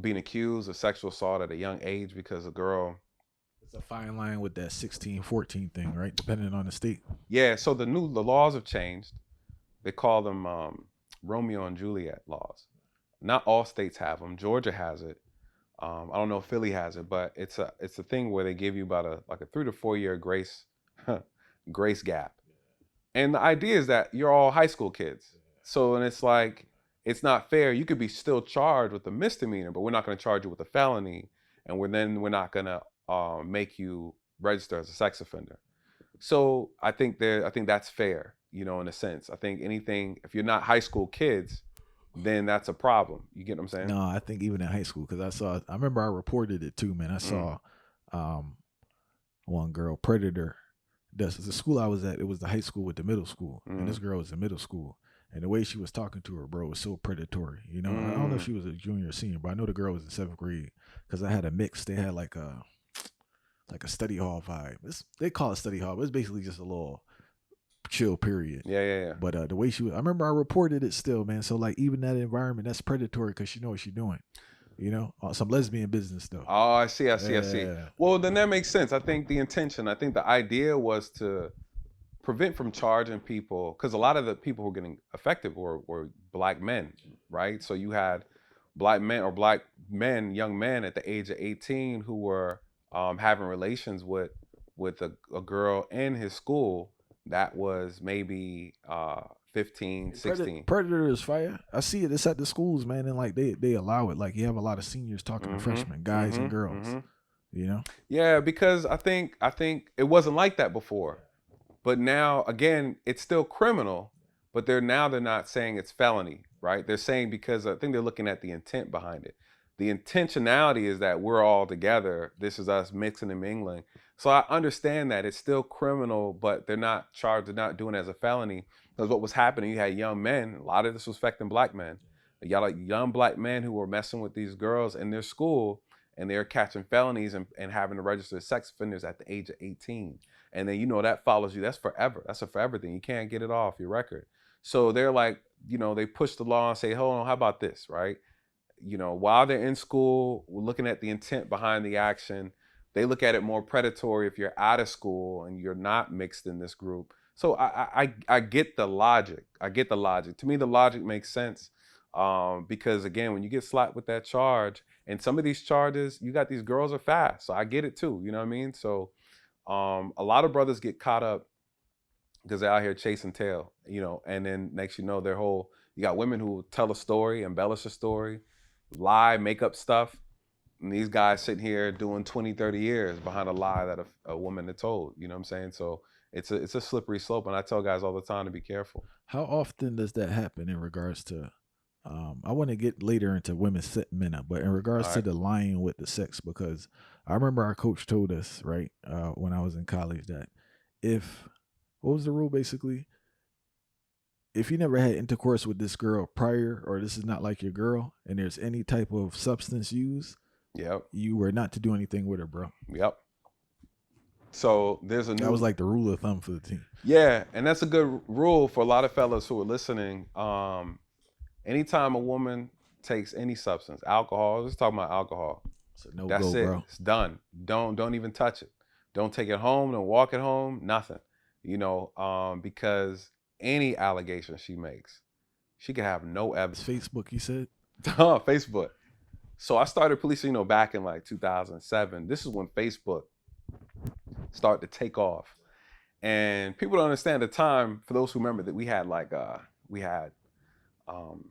Speaker 2: being accused of sexual assault at a young age because a girl.
Speaker 1: It's a fine line with that 16-14 thing, right? Depending on the state.
Speaker 2: Yeah. So the laws have changed. They call them Romeo and Juliet laws. Not all states have them. Georgia has it. I don't know if Philly has it, but it's a thing where they give you about a 3 to 4 year grace gap. And the idea is that you're all high school kids. So, and it's like, it's not fair. You could be still charged with a misdemeanor, but we're not going to charge you with a felony. And we're not going to make you register as a sex offender. So I think that's fair, in a sense. I think if you're not high school kids, then that's a problem. You get what I'm saying?
Speaker 1: No, I think even in high school, because I remember I reported it too, man. I saw one girl, predator. The school I was at, it was the high school with the middle school, and this girl was in middle school. And the way she was talking to her, bro, was so predatory. I don't know if she was a junior or senior, but I know the girl was in 7th grade, because I had a mix. They had like a study hall vibe. They call it study hall, but it's basically just a little chill period.
Speaker 2: Yeah.
Speaker 1: But the way she was, I remember I reported it still, man. So like even that environment, that's predatory because she know what she's doing. Some lesbian business though.
Speaker 2: Oh, I see. Well, then that makes sense. I think the idea was to prevent from charging people, because a lot of the people who were getting affected were black men, right? So you had black men or black men, young men at the age of 18 who were having relations with a girl in his school that was maybe 15, 16.
Speaker 1: Predator is fire. I see it. It's at the schools, man, and like they allow it. Like you have a lot of seniors talking to freshmen, guys and girls.
Speaker 2: Yeah, because I think it wasn't like that before, but now again it's still criminal. But they're not saying it's felony, right? They're saying, because I think they're looking at the intent behind it. The intentionality is that we're all together. This is us mixing and mingling. So I understand that it's still criminal, but they're not charged. They're not doing it as a felony. Because what was happening, you had young men. A lot of this was affecting black men. You got like young black men who were messing with these girls in their school, and they're catching felonies and having to register as sex offenders at the age of 18. And then that follows you. That's forever. That's a forever thing. You can't get it off your record. So they're like, they push the law and say, hold on, how about this, right? While they're in school, we're looking at the intent behind the action. They look at it more predatory if you're out of school and you're not mixed in this group. So I get the logic. To me, the logic makes sense, because again, when you get slapped with that charge, and some of these charges, you got these girls are fast. So I get it too. You know what I mean? So a lot of brothers get caught up because they're out here chasing tail, and then next you got women who tell a story, embellish a story, lie, make up stuff, And these guys sitting here doing 20, 30 years behind a lie that a woman had told. You know what I'm saying? So it's a slippery slope, and I tell guys all the time to be careful.
Speaker 1: How often does that happen in regards to? I want to get later into women set men up, but in regards
Speaker 2: All
Speaker 1: to
Speaker 2: right.
Speaker 1: the lying with the sex, because I remember our coach told us, right, when I was in college, that if what was the rule basically? If you never had intercourse with this girl prior, or this is not like your girl, and there's any type of substance used,
Speaker 2: Yep.
Speaker 1: you were not to do anything with her, bro.
Speaker 2: Yep. So there's a
Speaker 1: That was
Speaker 2: new,
Speaker 1: like the rule of thumb for the team.
Speaker 2: yeah, and that's a good rule for a lot of fellas who are listening. Anytime a woman takes any substance, alcohol, let's talk about alcohol.
Speaker 1: So no
Speaker 2: That's
Speaker 1: go,
Speaker 2: it.
Speaker 1: bro.
Speaker 2: It's done. Don't even touch it. Don't take it home. Don't walk it home. Nothing. Because any allegation she makes, she could have no
Speaker 1: It's
Speaker 2: evidence.
Speaker 1: Facebook, you said.
Speaker 2: Facebook. So I started policing, back in like 2007. This is when Facebook started to take off, and people don't understand the time. For those who remember that we had um,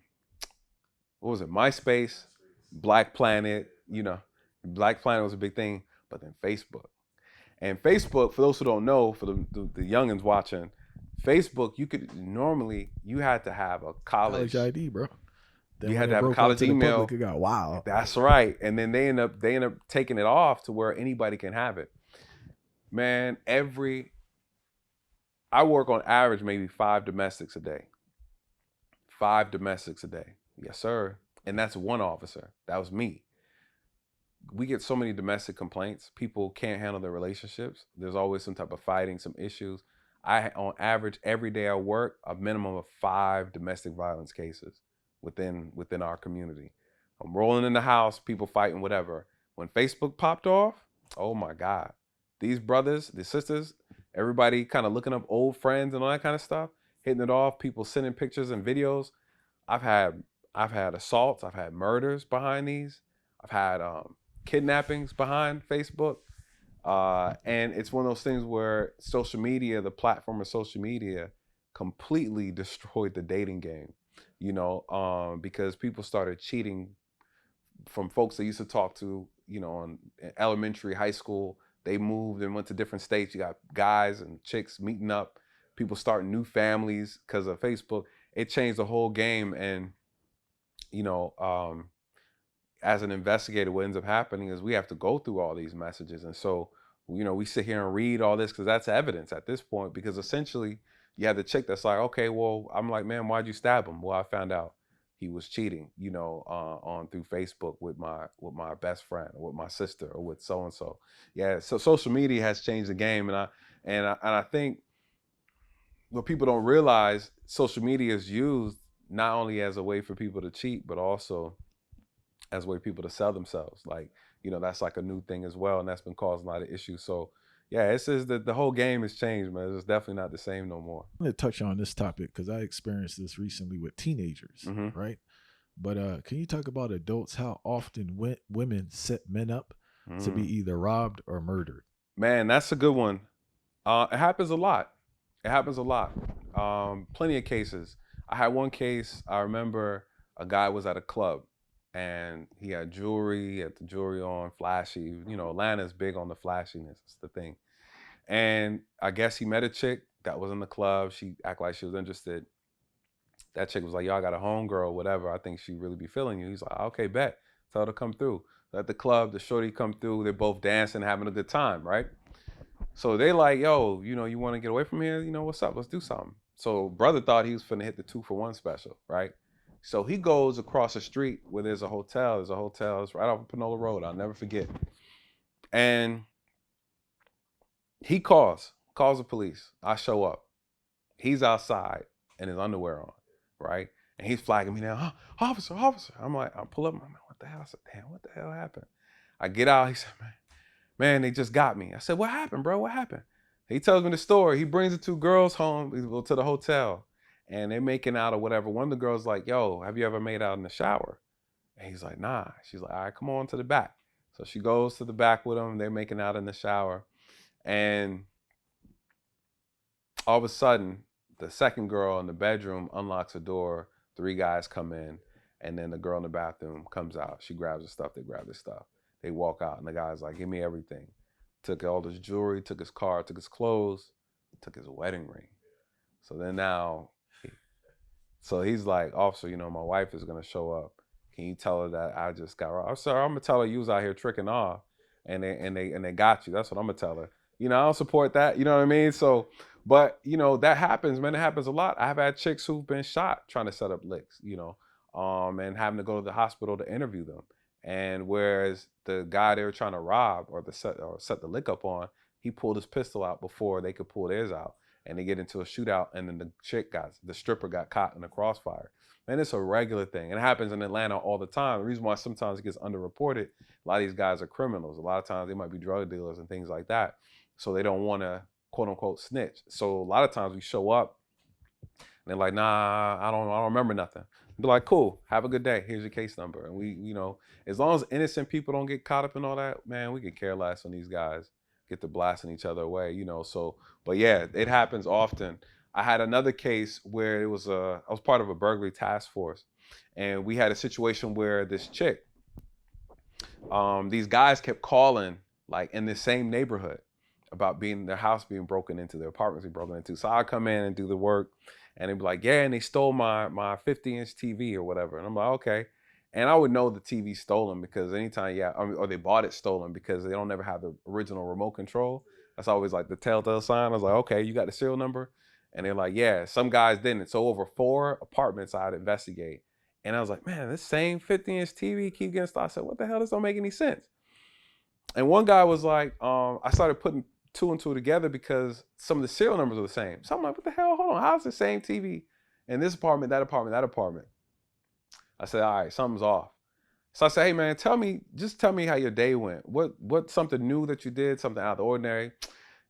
Speaker 2: what was it? MySpace, Black Planet. Black Planet was a big thing, but then Facebook. And Facebook, for those who don't know, for the youngins watching, Facebook, you had to have a college.
Speaker 1: College ID, bro. Then
Speaker 2: You
Speaker 1: when
Speaker 2: had to
Speaker 1: it
Speaker 2: have a
Speaker 1: broke out
Speaker 2: college
Speaker 1: to the
Speaker 2: email.
Speaker 1: public, it got wild.
Speaker 2: That's right. And then they end up taking it off to where anybody can have it. Man, I work on average maybe 5 domestics a day. 5 domestics a day. Yes, sir. And that's one officer. That was me. We get so many domestic complaints. People can't handle their relationships. There's always some type of fighting, some issues. On average, every day I work, a minimum of 5 domestic violence cases within our community. I'm rolling in the house, people fighting, whatever. When Facebook popped off, oh my God. These brothers, the sisters, everybody kind of looking up old friends and all that kind of stuff, hitting it off, people sending pictures and videos. I've had assaults, I've had murders behind these. I've had kidnappings behind Facebook. And it's one of those things where social media, the platform of social media, completely destroyed the dating game, because people started cheating from folks they used to talk to, in elementary, high school. They moved and went to different states. You got guys and chicks meeting up, people starting new families because of Facebook. It changed the whole game. And, you know, as an investigator, what ends up happening is we have to go through all these messages. And so, we sit here and read all this because that's evidence at this point, because essentially you have the chick that's like, okay, well, I'm like, man, why'd you stab him? Well, I found out he was cheating, on through Facebook with my best friend or with my sister or with so-and-so. Yeah. So social media has changed the game. And I think what people don't realize, social media is used not only as a way for people to cheat, but also as a way for people to sell themselves. Like, that's like a new thing as well. And that's been causing a lot of issues. So yeah, it says that the whole game has changed, man. It's definitely not the same no more.
Speaker 1: I'm going to touch on this topic because I experienced this recently with teenagers, right? But can you talk about adults, how often women set men up to be either robbed or murdered?
Speaker 2: Man, that's a good one. It happens a lot. It happens a lot. Plenty of cases. I had one case, I remember a guy was at a club and he had jewelry, had the jewelry on, flashy. Atlanta's big on the flashiness. It's the thing. And I guess he met a chick that was in the club. She acted like she was interested. That chick was like, yo, I got a homegirl, whatever. I think she really be feeling you. He's like, okay, bet. Tell her to come through. At the club, the shorty come through. They're both dancing, having a good time, right? So they like, yo, you want to get away from here? What's up? Let's do something. So brother thought he was finna hit the 2-for-1 special, right? So he goes across the street where there's a hotel. There's a hotel. It's right off of Panola Road. I'll never forget. And he calls the police. I show up. He's outside in his underwear on, right? And he's flagging me down. Oh, officer. I'm like, I pull up. I'm like, what the hell? I said, damn, what the hell happened? I get out. He said, man, they just got me. I said, what happened, bro? What happened? He tells me the story. He brings the 2 girls home to the hotel, and they're making out or whatever. One of the girls like, yo, have you ever made out in the shower? And he's like, nah. She's like, all right, come on to the back. So she goes to the back with him. They're making out in the shower. And all of a sudden, the second girl in the bedroom unlocks the door. 3 guys come in, and then the girl in the bathroom comes out. She grabs her stuff. They grab their stuff. They walk out, and the guy's like, "Give me everything." Took all his jewelry, took his car, took his clothes, took his wedding ring. So then now, so he's like, "Officer, my wife is gonna show up. Can you tell her that I just got robbed?" "Sir, I'm gonna tell her you was out here tricking off, and they got you. That's what I'm gonna tell her." I don't support that. You know what I mean? So, but that happens, man. It happens a lot. I've had chicks who've been shot trying to set up licks. And having to go to the hospital to interview them. And whereas the guy they were trying to rob or set the lick up on, he pulled his pistol out before they could pull theirs out, and they get into a shootout, and then the stripper got caught in the crossfire. Man, it's a regular thing. It happens in Atlanta all the time. The reason why sometimes it gets underreported, a lot of these guys are criminals. A lot of times they might be drug dealers and things like that. So they don't want to, quote unquote, snitch. So a lot of times we show up and they're like, "Nah, I don't remember nothing." Be like, "Cool, have a good day. Here's your case number." And we, as long as innocent people don't get caught up in all that, man, we could care less when these guys get to blasting each other away, So, but yeah, it happens often. I had another case where I was part of a burglary task force, and we had a situation where this chick, these guys kept calling like in the same neighborhood about their house being broken into, their apartments being broken into. So I come in and do the work, and they'd be like, "Yeah, and they stole my 50-inch TV or whatever." And I'm like, "Okay." And I would know the TV stolen because anytime, or they bought it stolen because they don't ever have the original remote control. That's always like the telltale sign. I was like, "Okay, you got the serial number?" And they're like, "Yeah." Some guys didn't. So over 4 apartments I'd investigate. And I was like, "Man, this same 50-inch TV keep getting stolen." I said, "What the hell? This don't make any sense." And one guy was like, I started putting 2 and 2 together because some of the serial numbers are the same. So I'm like, "What the hell? Hold on. How's the same TV in this apartment, that apartment, that apartment?" I said, "All right, something's off." So I said, "Hey man, just tell me how your day went. What something new that you did, something out of the ordinary?"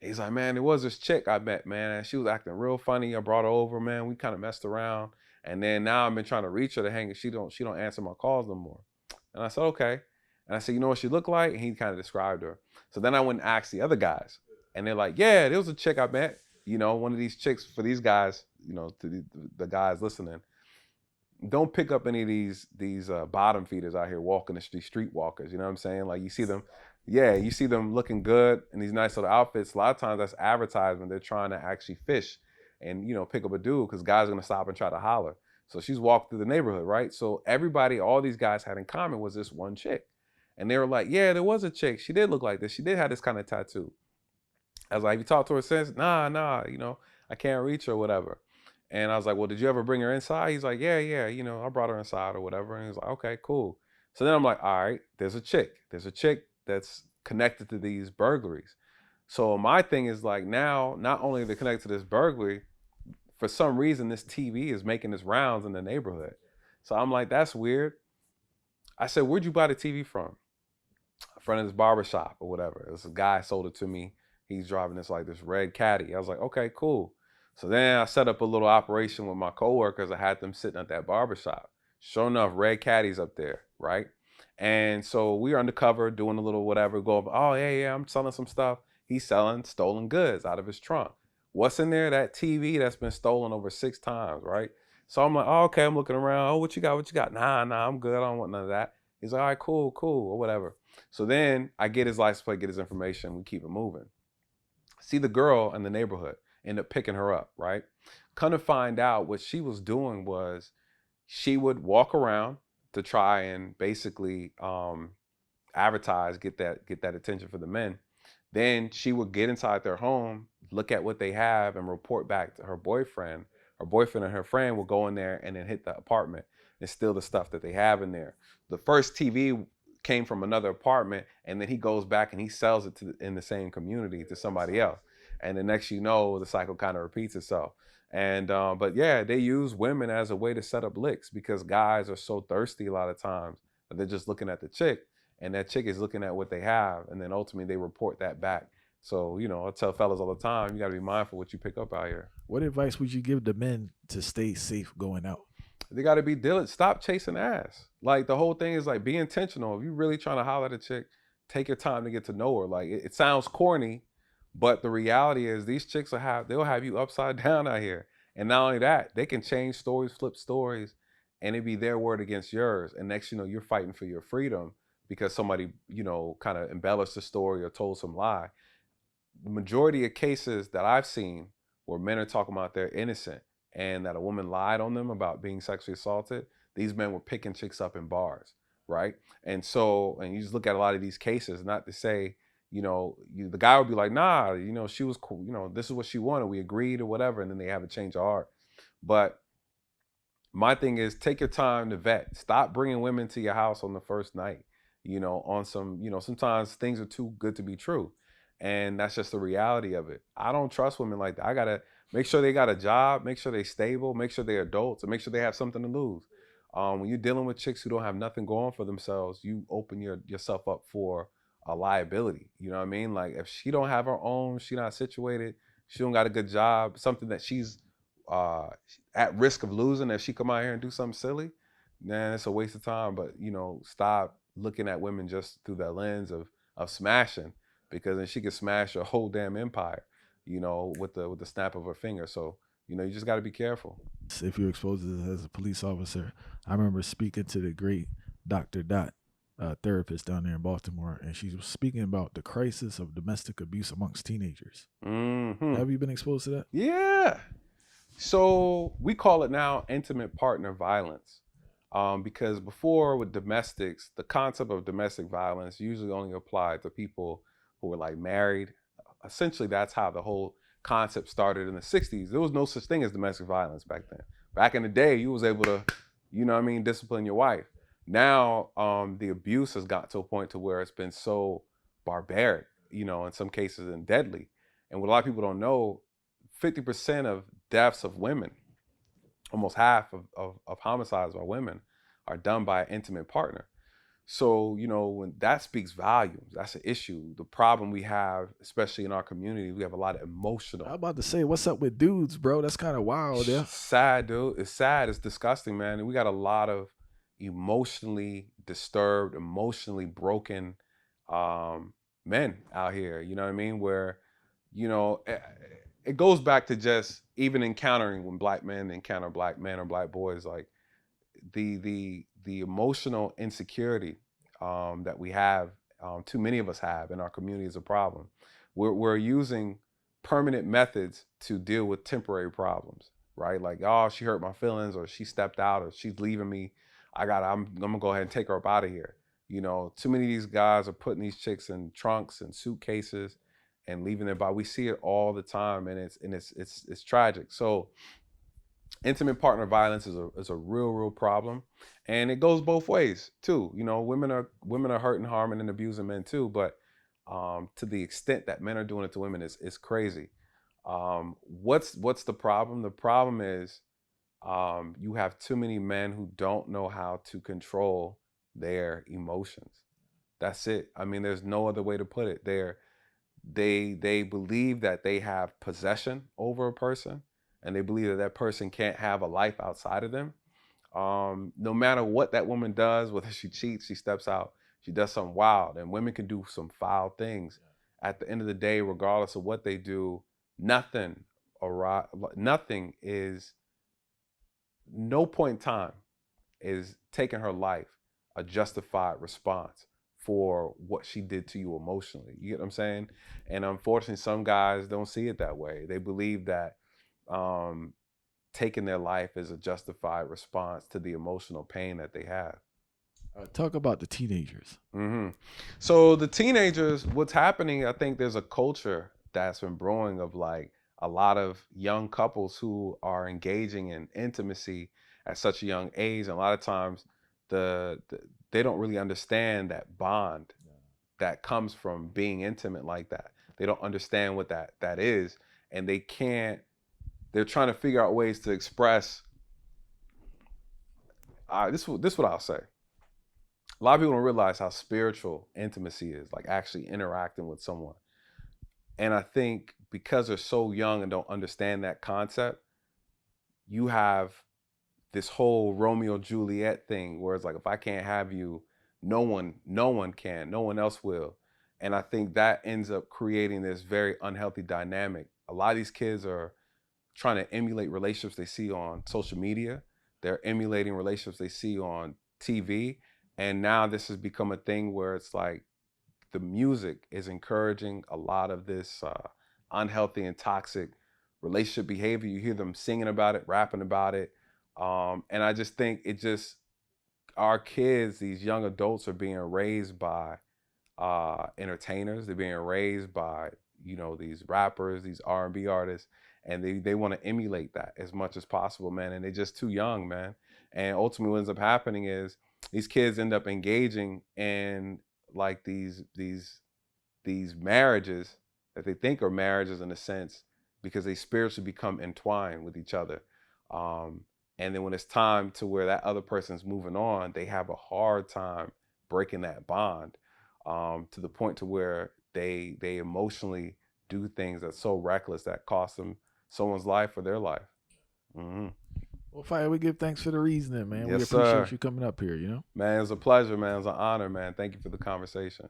Speaker 2: He's like, "Man, there was this chick I met, man, and she was acting real funny. I brought her over, man. We kind of messed around. And then now I've been trying to reach her to hang, and she don't answer my calls no more." And I said, "Okay." And I said, "You know what she looked like?" And he kind of described her. So then I went and asked the other guys. And they're like, "Yeah, there was a chick I met. One of these chicks." For these guys, to the guys listening, don't pick up any of these bottom feeders out here walking the street walkers. You know what I'm saying? Like you see them, yeah, you see them looking good in these nice little outfits. A lot of times that's advertisement. They're trying to actually fish and pick up a dude because guys are gonna stop and try to holler. So she's walked through the neighborhood, right? So everybody, all these guys had in common was this one chick. And they were like, "Yeah, there was a chick. She did look like this. She did have this kind of tattoo." I was like, "Have you talked to her since?" Nah, I can't reach her or whatever. And I was like, "Well, did you ever bring her inside?" He's like, "Yeah, I brought her inside or whatever." And he was like, "Okay, cool." So then I'm like, "All right, there's a chick. There's a chick that's connected to these burglaries." So my thing is like now, not only are they connected to this burglary, for some reason this TV is making its rounds in the neighborhood. So I'm like, "That's weird." I said, "Where'd you buy the TV from?" "A friend of this barber shop or whatever. This guy sold it to me. He's driving this red caddy." I was like, "Okay, cool." So then I set up a little operation with my coworkers. I had them sitting at that barber shop. Sure enough, red caddies up there, right? And so we were undercover doing a little whatever, go, "Oh, yeah, I'm selling some stuff." He's selling stolen goods out of his trunk. What's in there? That TV that's been stolen over 6 times, right? So I'm like, "Oh, okay." I'm looking around. "Oh, what you got? What you got?" Nah, I'm good. I don't want none of that." He's like, "All right, cool, or whatever." So then I get his license plate, get his information. We keep it moving. See the girl in the neighborhood, end up picking her up, right? Come to find out what she was doing was she would walk around to try and basically advertise, get that attention for the men. Then she would get inside their home, look at what they have, and report back to her boyfriend. Her boyfriend and her friend will go in there and then hit the apartment and steal the stuff that they have in there. The first TV came from another apartment, and then he goes back and he sells it in the same community to somebody else. And the next you know, the cycle kind of repeats itself. And but yeah, they use women as a way to set up licks because guys are so thirsty a lot of times that they're just looking at the chick, and that chick is looking at what they have, and then ultimately they report that back. So I tell fellas all the time, you got to be mindful what you pick up out here.
Speaker 1: What advice would you give the men to stay safe going out?
Speaker 2: They got to be diligent. Stop chasing ass. Like the whole thing is like be intentional. If you're really trying to holler at a chick, take your time to get to know her. Like it sounds corny, but the reality is these chicks they'll have you upside down out here. And not only that, they can change stories, flip stories, and it be their word against yours. And next, you're fighting for your freedom because somebody, you know, kind of embellished the story or told some lie. The majority of cases that I've seen where men are talking about they're innocent and that a woman lied on them about being sexually assaulted, these men were picking chicks up in bars, right? And so, and you just look at a lot of these cases, not to say, you know, the guy would be like, nah, you know, she was cool, you know, this is what she wanted, we agreed or whatever, and then they have a change of heart. But my thing is, take your time to vet. Stop bringing women to your house on the first night. You know, on some, you know, sometimes things are too good to be true, and that's just the reality of it. I don't trust women like that. I gotta make sure they got a job, make sure they stable, make sure they're adults, and make sure they have something to lose. When you're dealing with chicks who don't have nothing going for themselves, you open yourself up for a liability. You know what I mean? Like if she don't have her own, she not situated, she don't got a good job, something that she's uh at risk of losing if she come out here and do something silly, man, it's a waste of time. But you know, stop looking at women just through that lens of smashing, because then she could smash your whole damn empire, you know, with the snap of her finger. So, you know, you just gotta be careful.
Speaker 1: If you're exposed to this as a police officer, I remember speaking to the great Dr. Dot, therapist down there in Baltimore, and she was speaking about the crisis of domestic abuse amongst teenagers.
Speaker 2: Hmm.
Speaker 1: Have you been exposed to that?
Speaker 2: Yeah. So we call it now intimate partner violence. Because before with domestics, the concept of domestic violence usually only applied to people who were like married. Essentially, that's how the whole concept started in the 60s. There was no such thing as domestic violence back then. Back in the day, you was able to, you know what I mean, discipline your wife. Now, the abuse has got to a point to where it's been so barbaric, you know, in some cases and deadly. And what a lot of people don't know, 50% of deaths of women, almost half of homicides by women, are done by an intimate partner. So, you know, when that speaks volumes, that's an issue. The problem we have, especially in our community, we have a lot of
Speaker 1: I'm
Speaker 2: emotional.
Speaker 1: about to say, what's up with dudes, bro? That's kind of wild, yeah.
Speaker 2: Sad, dude. It's sad. It's disgusting, man. And we got a lot of emotionally disturbed, emotionally broken men out here. You know what I mean? Where, you know, it goes back to just even encountering when black men encounter black men or black boys, like the emotional insecurity that we have, too many of us have in our community is a problem. We're using permanent methods to deal with temporary problems, right? Like, oh, she hurt my feelings, or she stepped out, or she's leaving me. I'm gonna go ahead and take her up out of here. You know, too many of these guys are putting these chicks in trunks and suitcases and leaving their body. We see it all the time, and it's tragic. So intimate partner violence is a real problem, and it goes both ways too. You know, women are hurting, harming, and abusing men too, but to the extent that men are doing it to women is crazy. What's the problem? The problem is you have too many men who don't know how to control their emotions. That's it. I mean, there's no other way to put it. They believe that they have possession over a person, and they believe that that person can't have a life outside of them. No matter what that woman does, whether she cheats, she steps out, she does something wild, and women can do some foul things. At the end of the day, regardless of what they do, nothing nothing is, no point in time is taking her life a justified response for what she did to you emotionally. You get what I'm saying? And unfortunately, some guys don't see it that way. They believe that um, taking their life is a justified response to the emotional pain that they have.
Speaker 1: Talk about the teenagers.
Speaker 2: Hmm. So the teenagers, what's happening? I think there's a culture that's been brewing of like a lot of young couples who are engaging in intimacy at such a young age, and a lot of times the they don't really understand that bond that comes from being intimate like that. They don't understand what that is, and they can't. They're trying to figure out ways to express. This what I'll say. A lot of people don't realize how spiritual intimacy is, like actually interacting with someone. And I think because they're so young and don't understand that concept, you have this whole Romeo Juliet thing where it's like, if I can't have you, no one can, no one else will. And I think that ends up creating this very unhealthy dynamic. A lot of these kids are trying to emulate relationships they see on social media. They're emulating relationships they see on TV, And now this has become a thing where it's like the music is encouraging a lot of this unhealthy and toxic relationship behavior. You hear them singing about it, rapping about it. And I just think our kids, these young adults, are being raised by entertainers. They're being raised by, these rappers, these R&B artists, and they want to emulate that as much as possible, man. And they're just too young, man. And ultimately, what ends up happening is these kids end up engaging in like these marriages that they think are marriages in a sense because they spiritually become entwined with each other. Um, and then when it's time to where that other person's moving on, they have a hard time breaking that bond, to the point to where they emotionally do things that's so reckless that cost them someone's life or their life. Hmm.
Speaker 1: Well, Fire, we give thanks for the reasoning, man. We
Speaker 2: Yes,
Speaker 1: appreciate
Speaker 2: sir.
Speaker 1: you coming up here,
Speaker 2: Man, it was a pleasure, man. It was an honor, man. Thank you for the conversation.